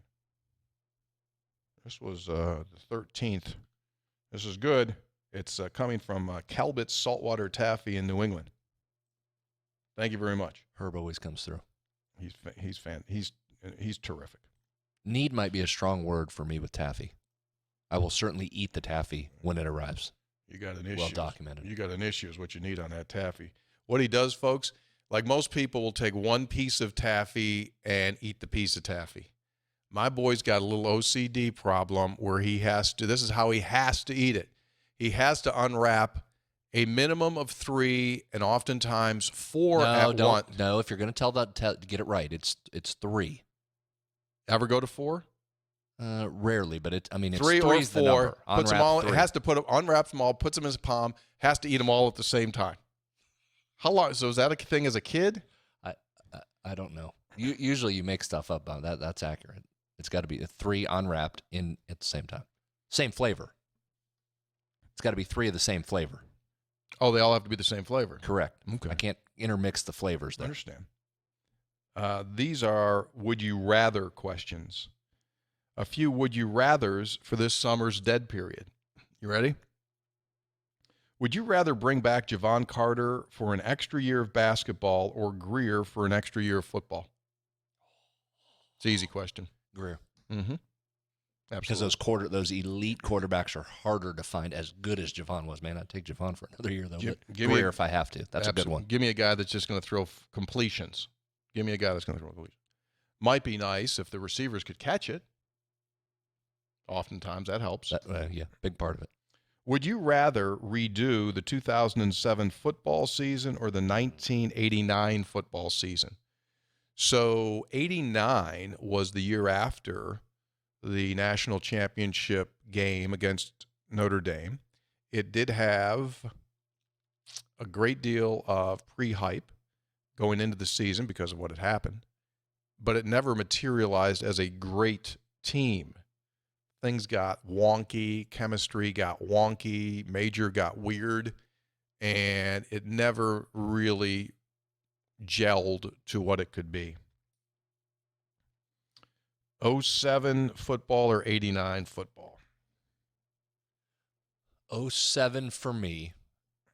This was the 13th. This is good. It's coming from Calbit's Saltwater Taffy in New England. Thank you very much. Herb always comes through. He's terrific. Need might be a strong word for me with taffy. I will certainly eat the taffy when it arrives. You got an issue. Well documented. You got an issue is what you need on that taffy. What he does, folks, like most people will take one piece of taffy and eat the piece of taffy. My boy's got a little OCD problem where this is how he has to eat it. He has to unwrap a minimum of 3 and oftentimes 4 at once. No, if you're going to get it right, it's 3. Ever go to 4? Rarely, but it's 3 or 4. Puts them all. 3. It has to unwraps them all, puts them in his palm, has to eat them all at the same time. How long? So is that a thing as a kid? I don't know. Usually you make stuff up. That's accurate. It's got to be 3 unwrapped in at the same time. Same flavor. It's got to be 3 of the same flavor. Oh, they all have to be the same flavor. Correct. Okay. I can't intermix the flavors there. I understand. These are would you rather questions. A few would you rathers for this summer's dead period. You ready? Would you rather bring back Javon Carter for an extra year of basketball or Greer for an extra year of football? It's an easy question. Greer. Mm-hmm. Absolutely. Because those elite quarterbacks are harder to find. As good as Javon was, man, I'd take Javon for another year, though. Greer if I have to. That's a good one. Give me a guy that's just going to throw completions. Give me a guy that's going to throw completions. Might be nice if the receivers could catch it. Oftentimes that helps. Yeah, big part of it. Would you rather redo the 2007 football season or the 1989 football season? So 89 was the year after the national championship game against Notre Dame. It did have a great deal of pre-hype going into the season because of what had happened, but it never materialized as a great team. Things got wonky, chemistry got wonky, major got weird, and it never really gelled to what it could be. 07 football or 89 football? 07 for me,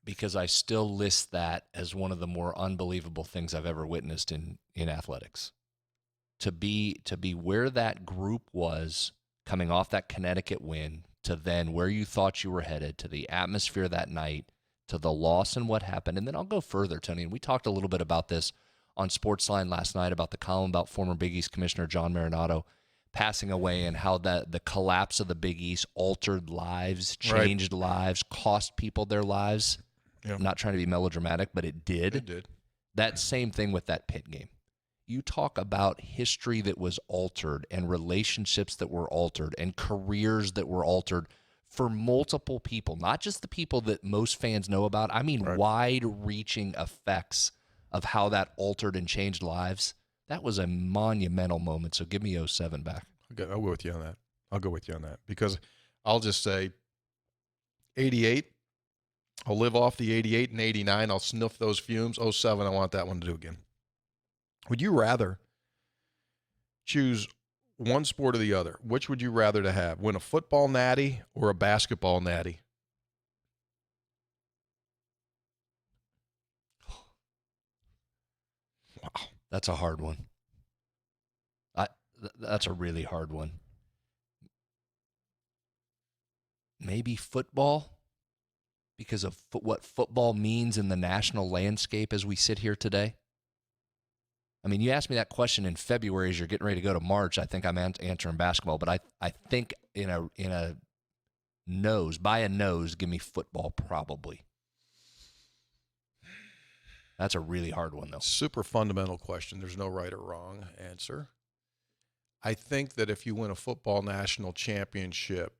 because I still list that as one of the more unbelievable things I've ever witnessed in athletics. To be where that group was coming off that Connecticut win, to then where you thought you were headed, to the atmosphere that night, to the loss and what happened. And then I'll go further, Tony, and we talked a little bit about this on Sportsline last night about the column about former Big East Commissioner John Marinato passing away and how the collapse of the Big East altered lives, changed lives, cost people their lives. Yeah. I'm not trying to be melodramatic, but it did. It did. That same thing with that Pitt game. You talk about history that was altered and relationships that were altered and careers that were altered for multiple people, not just the people that most fans know about. I mean, wide-reaching effects of how that altered and changed lives. That was a monumental moment. So give me 07 back. I'll go with you on that. Because I'll just say 88. I'll live off the 88 and 89. I'll sniff those fumes. 07, I want that one to do again. Would you rather choose one sport or the other? Which would you rather to have? Win a football natty or a basketball natty? Wow. That's a hard one. That's a really hard one. Maybe football, because of what football means in the national landscape as we sit here today. I mean, you asked me that question in February as you're getting ready to go to March. I think I'm answering basketball, but I think in a nose, by a nose, give me football probably. That's a really hard one, though. Super fundamental question. There's no right or wrong answer. I think that if you win a football national championship,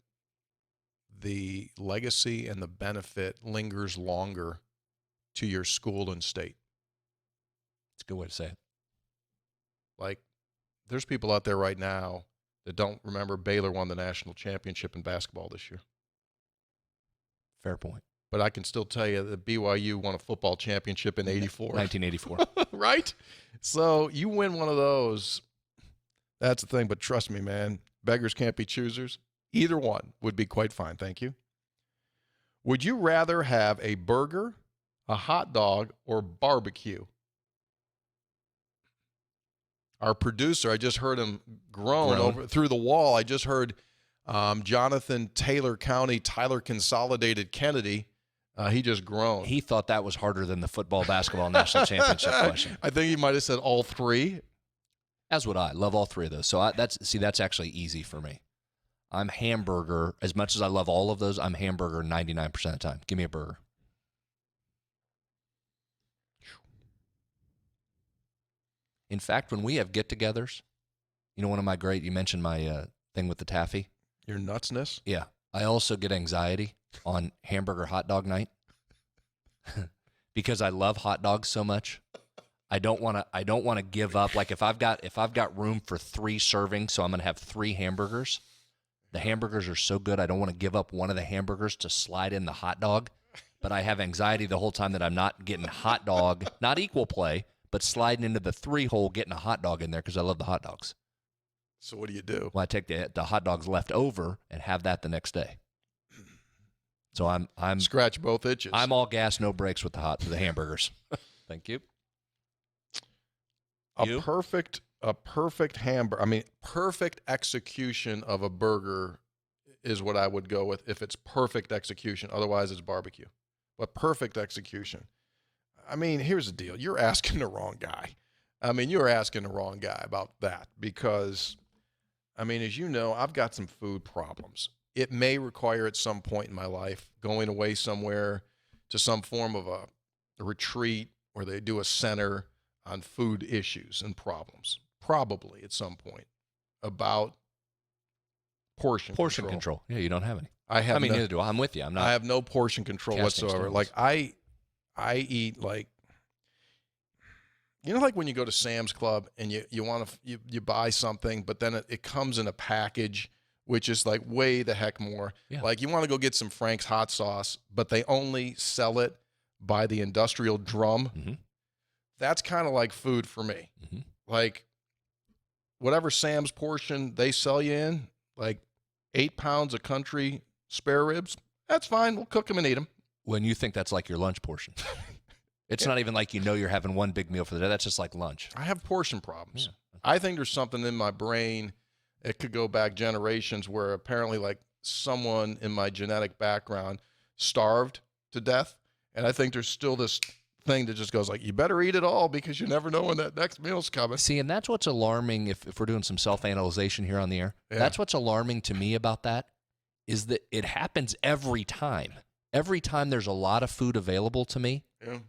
the legacy and the benefit lingers longer to your school and state. It's a good way to say it. Like, there's people out there right now that don't remember Baylor won the national championship in basketball this year. Fair point. But I can still tell you that BYU won a football championship in 1984. Right? So you win one of those, that's the thing. But trust me, man, beggars can't be choosers. Either one would be quite fine. Thank you. Would you rather have a burger, a hot dog, or barbecue? Our producer, I just heard him groan over through the wall. I just heard Jonathan Taylor County, Tyler Consolidated Kennedy. He just groaned. He thought that was harder than the football, basketball national championship question. I think he might have said all three. As would I. Love all three of those. So that's actually easy for me. I'm hamburger. As much as I love all of those, I'm hamburger 99% of the time. Give me a burger. In fact, when we have get-togethers, you mentioned my thing with the taffy. Your nutsness? Yeah. I also get anxiety on hamburger hot dog night because I love hot dogs so much. I don't want to give up. Like if I've got room for 3 servings, so I'm going to have 3 hamburgers. The hamburgers are so good, I don't want to give up one of the hamburgers to slide in the hot dog. But I have anxiety the whole time that I'm not getting hot dog, not equal play, but sliding into the 3-hole, getting a hot dog in there because I love the hot dogs. So what do you do? Well, I take the hot dogs left over and have that the next day. So I'm scratch both itches. I'm all gas, no brakes with the hamburgers. Thank you. Perfect hamburger. I mean, perfect execution of a burger is what I would go with if it's perfect execution. Otherwise, it's barbecue. But perfect execution. I mean, here's the deal. You're asking the wrong guy. I mean, you're asking the wrong guy about that because, I mean, as you know, I've got some food problems. It may require at some point in my life going away somewhere to some form of a retreat where they do a center on food issues and problems, probably at some point, about portion control. Yeah, you don't have any. Neither do I. I'm with you. I have no portion control whatsoever. Stones. Like I eat like, you know, like when you go to Sam's Club and you buy something, but then it comes in a package, which is like way the heck more. Yeah. Like you want to go get some Frank's hot sauce, but they only sell it by the industrial drum. Mm-hmm. That's kind of like food for me. Mm-hmm. Like whatever Sam's portion they sell you in, like 8 pounds of country spare ribs, that's fine. We'll cook them and eat them. When you think that's like your lunch portion. It's not even like you're having one big meal for the day. That's just like lunch. I have portion problems. Yeah. I think there's something in my brain, it could go back generations, where apparently like someone in my genetic background starved to death. And I think there's still this thing that just goes like, you better eat it all because you never know when that next meal's coming. See, and that's what's alarming if we're doing some self-analyzation here on the air. Yeah. That's what's alarming to me about that is that it happens every time. Every time there's a lot of food available to me, yeah.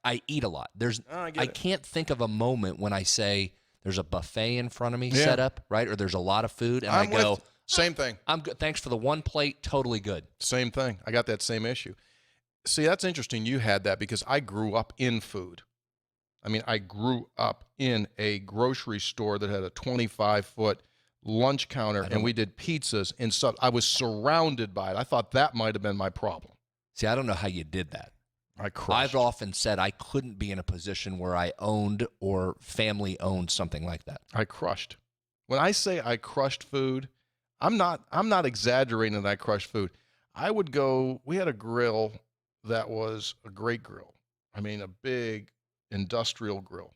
I eat a lot. I can't think of a moment when I say there's a buffet in front of me set up, right? Or there's a lot of food, and I go, same thing. I'm good. Thanks for the one plate. Totally good. Same thing. I got that same issue. See, that's interesting you had that because I grew up in food. I mean, I grew up in a grocery store that had a 25-foot lunch counter, and we did pizzas and stuff. I was surrounded by it. I thought that might have been my problem. See, I don't know how you did that. I've often said I couldn't be in a position where I owned or family owned something like that. I crushed. When I say I crushed food, I'm not exaggerating that I crushed food. I would go, we had a grill that was a great grill. I mean, a big industrial grill.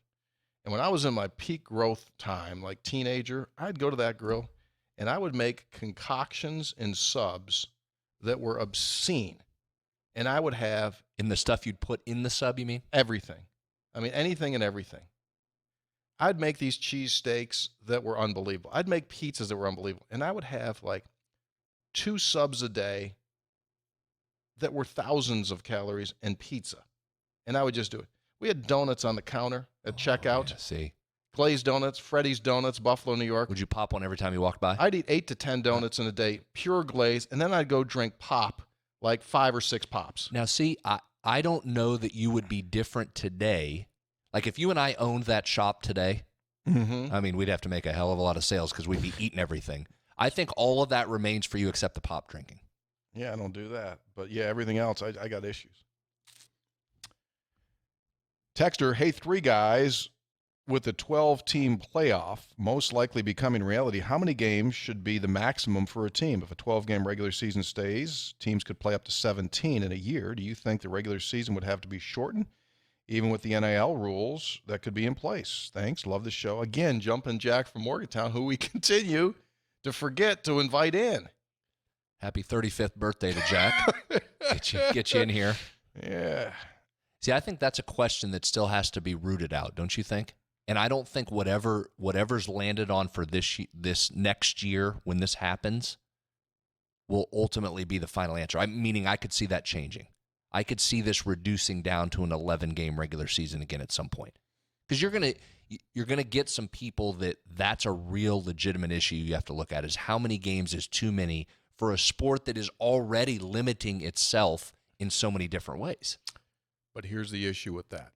And when I was in my peak growth time, like teenager, I'd go to that grill and I would make concoctions and subs that were obscene. And I would have... In the stuff you'd put in the sub, you mean? Everything. I mean, anything and everything. I'd make these cheesesteaks that were unbelievable. I'd make pizzas that were unbelievable. And I would have like 2 subs a day that were thousands of calories and pizza. And I would just do it. We had donuts on the counter at checkout. Yeah, see. Glazed donuts, Freddy's Donuts, Buffalo, New York. Would you pop one every time you walked by? I'd eat 8 to 10 donuts in a day, pure glaze, and then I'd go drink pop, like 5 or 6 pops. Now, see, I don't know that you would be different today. Like, if you and I owned that shop today, I mean, we'd have to make a hell of a lot of sales because we'd be eating everything. I think all of that remains for you except the pop drinking. Yeah, I don't do that. But, yeah, everything else, I got issues. Texter, hey, 3 guys, with the 12-team playoff most likely becoming reality, how many games should be the maximum for a team? If a 12-game regular season stays, teams could play up to 17 in a year. Do you think the regular season would have to be shortened, even with the NIL rules that could be in place? Thanks. Love the show. Again, Jumpin' Jack from Morgantown, who we continue to forget to invite in. Happy 35th birthday to Jack. Get you in here. Yeah. See, I think that's a question that still has to be rooted out, don't you think? And I don't think whatever's landed on for this next year when this happens will ultimately be the final answer. Meaning I could see that changing. I could see this reducing down to an 11-game regular season again at some point. Because you're gonna get some people that's a real legitimate issue you have to look at, is how many games is too many for a sport that is already limiting itself in so many different ways. But here's the issue with that.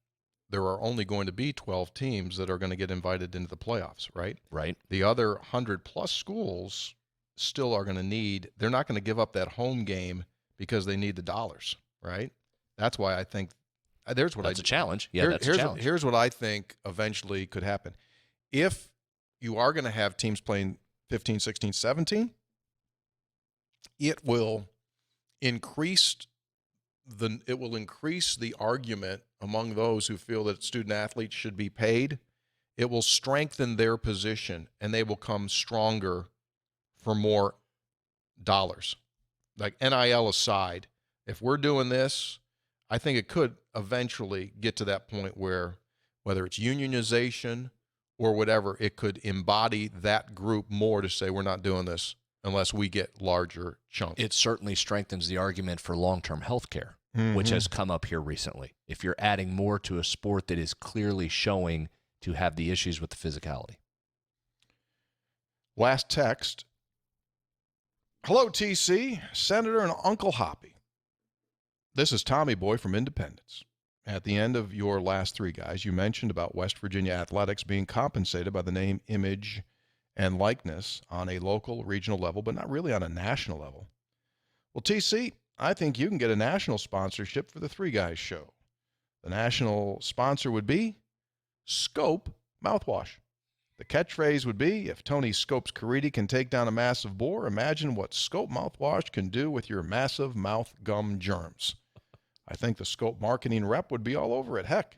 There are only going to be 12 teams that are going to get invited into the playoffs, right? Right. The other 100-plus schools still are going to need – they're not going to give up that home game because they need the dollars, right? That's why I think – that's a challenge. Yeah, that's a challenge. Here's what I think eventually could happen. If you are going to have teams playing 15, 16, 17, it will increase the argument among those who feel that student athletes should be paid. It will strengthen their position, and they will come stronger for more dollars. Like NIL aside, if we're doing this, I think it could eventually get to that point where, whether it's unionization or whatever, it could embody that group more to say we're not doing this unless we get larger chunks. It certainly strengthens the argument for long-term health care, which has come up here recently. If you're adding more to a sport that is clearly showing to have the issues with the physicality. Last text. Hello, TC, Senator and Uncle Hoppy. This is Tommy Boy from Independence. At the end of your last three guys, you mentioned about West Virginia athletics being compensated by the name, image, and likeness on a local, regional level, but not really on a national level. Well, TC, I think you can get a national sponsorship for the Three Guys show. The national sponsor would be Scope Mouthwash. The catchphrase would be, if Tony Scopes Caridi can take down a massive boar, imagine what Scope Mouthwash can do with your massive mouth gum germs. I think the Scope marketing rep would be all over it. Heck,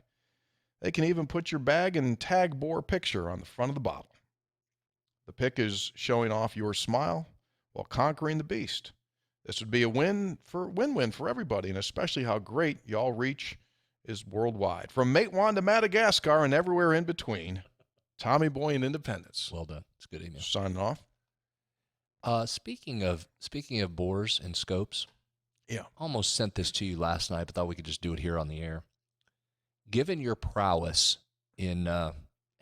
they can even put your bag and tag boar picture on the front of the bottle. The pic is showing off your smile while conquering the beast. This would be a win-win for everybody, and especially how great y'all reach is worldwide. From Matewan to Madagascar and everywhere in between, Tommy Boy in Independence. Well done. It's a good email. Signing off. Speaking of boars and scopes, yeah, almost sent this to you last night, but thought we could just do it here on the air. Given your prowess in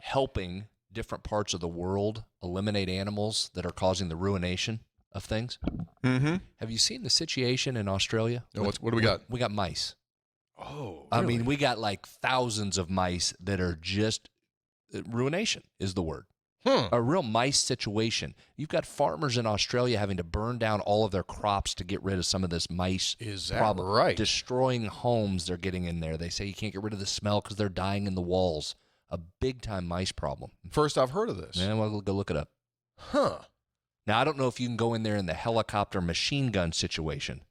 helping different parts of the world eliminate animals that are causing the ruination of things. Mm-hmm. Have you seen the situation in Australia? No, what do we got? We got mice. Oh, really? I mean, we got like thousands of mice that are just ruination is the word. A real mice situation. You've got farmers in Australia having to burn down all of their crops to get rid of some of this mice problem. Right? Destroying homes they're getting in there. They say you can't get rid of the smell because they're dying in the walls. A big-time mice problem. First I've heard of this. Yeah, well, go look it up. Huh. Now, I don't know if you can go in there in the helicopter machine gun situation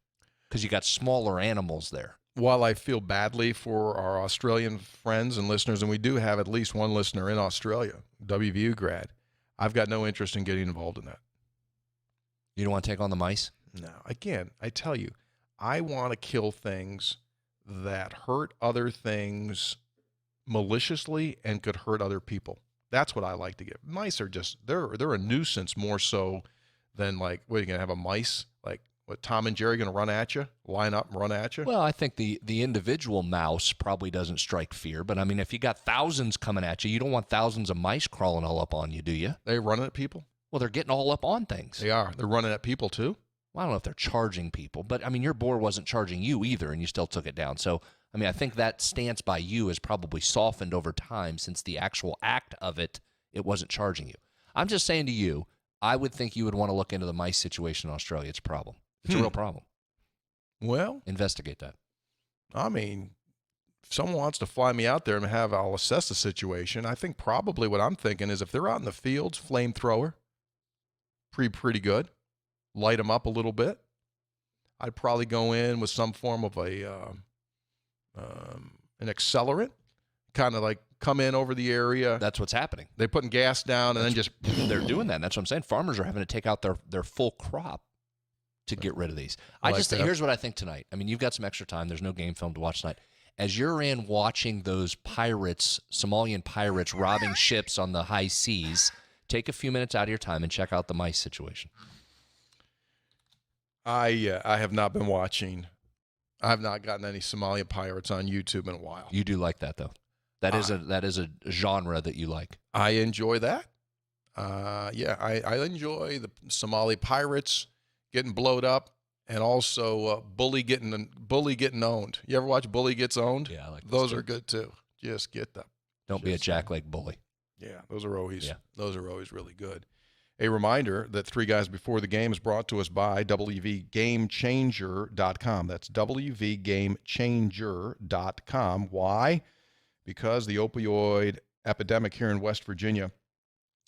because you got smaller animals there. While I feel badly for our Australian friends and listeners, and we do have at least one listener in Australia, WVU grad, I've got no interest in getting involved in that. You don't want to take on the mice? No. Again, I tell you, I want to kill things that hurt other things maliciously and could hurt other people. That's what I like to get. Mice are just, they're a nuisance more so than like, what, are you going to have a mice? Like, what, Tom and Jerry going to run at you, line up and run at you? Well, I think the individual mouse probably doesn't strike fear, but I mean, if you got thousands coming at you, you don't want thousands of mice crawling all up on you, do you? They running at people? Well, they're getting all up on things. They are. They're running at people too? Well, I don't know if they're charging people, but I mean, your boar wasn't charging you either, and you still took it down. So, I mean, I think that stance by you has probably softened over time since the actual act of it wasn't charging you. I'm just saying to you, I would think you would want to look into the mice situation in Australia. It's a problem. It's a real problem. Well, investigate that. I mean, if someone wants to fly me out there and I'll assess the situation, I think probably what I'm thinking is if they're out in the fields, flamethrower, pretty good, light them up a little bit. I'd probably go in with some form of an accelerant, kind of like come in over the area. That's what's happening. They're putting gas down and then just... They're doing that. And that's what I'm saying. Farmers are having to take out their full crop to get rid of these. Here's what I think tonight. I mean, you've got some extra time. There's no game film to watch tonight. As you're in watching those pirates, Somalian pirates robbing ships on the high seas, take a few minutes out of your time and check out the mice situation. I have not been watching. I have not gotten any Somalian pirates on YouTube in a while. You do like that, though. That is a genre that you like. I enjoy that. I enjoy the Somali pirates getting blowed up, and also Bully getting owned. You ever watch Bully Gets Owned? Yeah, I like those. Are good too. Just get them. Don't be a jackleg bully. Yeah, those are always really good. A reminder that Three Guys Before the Game is brought to us by WVGameChanger.com. That's WVGameChanger.com. Why? Because the opioid epidemic here in West Virginia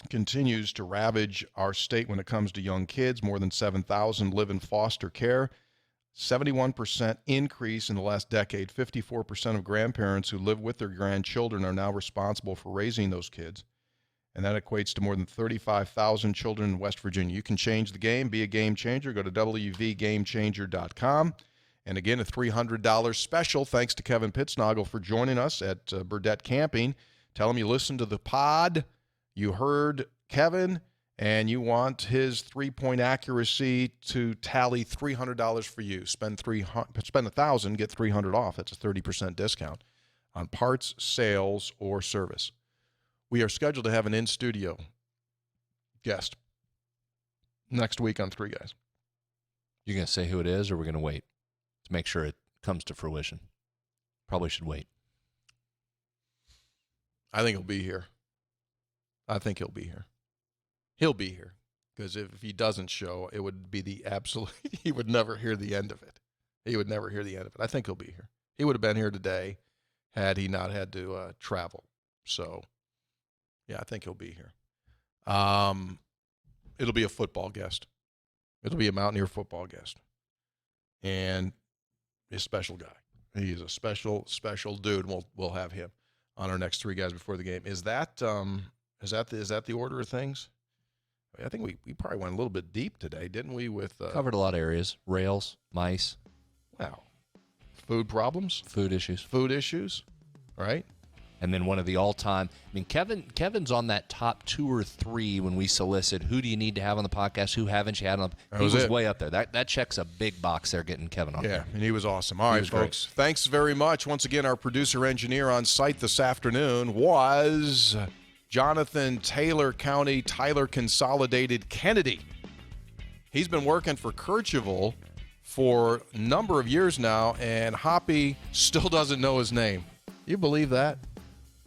continues to ravage our state when it comes to young kids. More than 7,000 live in foster care. 71% increase in the last decade. 54% of grandparents who live with their grandchildren are now responsible for raising those kids. And that equates to more than 35,000 children in West Virginia. You can change the game, be a game changer. Go to WVGameChanger.com. And again, a $300 special. Thanks to Kevin Pittsnogle for joining us at Burdette Camping. Tell him you listened to the pod, you heard Kevin, and you want his three-point accuracy to tally $300 for you. Spend $1,000, get $300 off. That's a 30% discount on parts, sales, or service. We are scheduled to have an in-studio guest next week on Three Guys. You going to say who it is, or we're going to wait to make sure it comes to fruition? Probably should wait. I think he'll be here. He'll be here. Because if he doesn't show, it would be the absolute... he would never hear the end of it. I think he'll be here. He would have been here today had he not had to travel. So, yeah, I think he'll be here. It'll be a football guest. It'll be a Mountaineer football guest. And a special guy. He's a special dude, and we'll have him on our next Three Guys Before the Game. Is that the order of things? I think we probably went a little bit deep today, didn't we? With covered a lot of areas: rails, mice. Wow. Food problems, food issues, right? And then one of the all-time. I mean, Kevin's on that top 2 or 3 when we solicit who do you need to have on the podcast, who haven't you had on. He was way up there. That checks a big box there, getting Kevin on. Yeah, there. And he was awesome. All right, folks. Great. Thanks very much. Once again, our producer-engineer on site this afternoon was Jonathan Taylor County, Tyler Consolidated Kennedy. He's been working for Kercheval for a number of years now, and Hoppy still doesn't know his name. You believe that?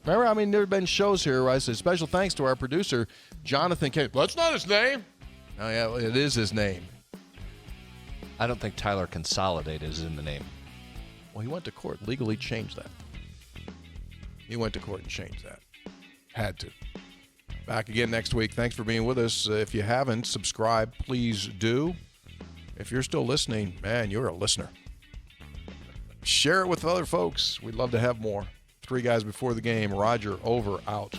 Remember, I mean, there have been shows here where I said, special thanks to our producer, Jonathan Kennedy. Well, that's not his name. Oh, yeah, it is his name. I don't think Tyler Consolidated is in the name. Well, he went to court, legally changed that. He went to court and changed that. Had to. Back again next week. Thanks for being with us. If you haven't subscribed, please do. If you're still listening, man, you're a listener. Share it with other folks. We'd love to have more. Three Guys Before the Game. Roger, over, out.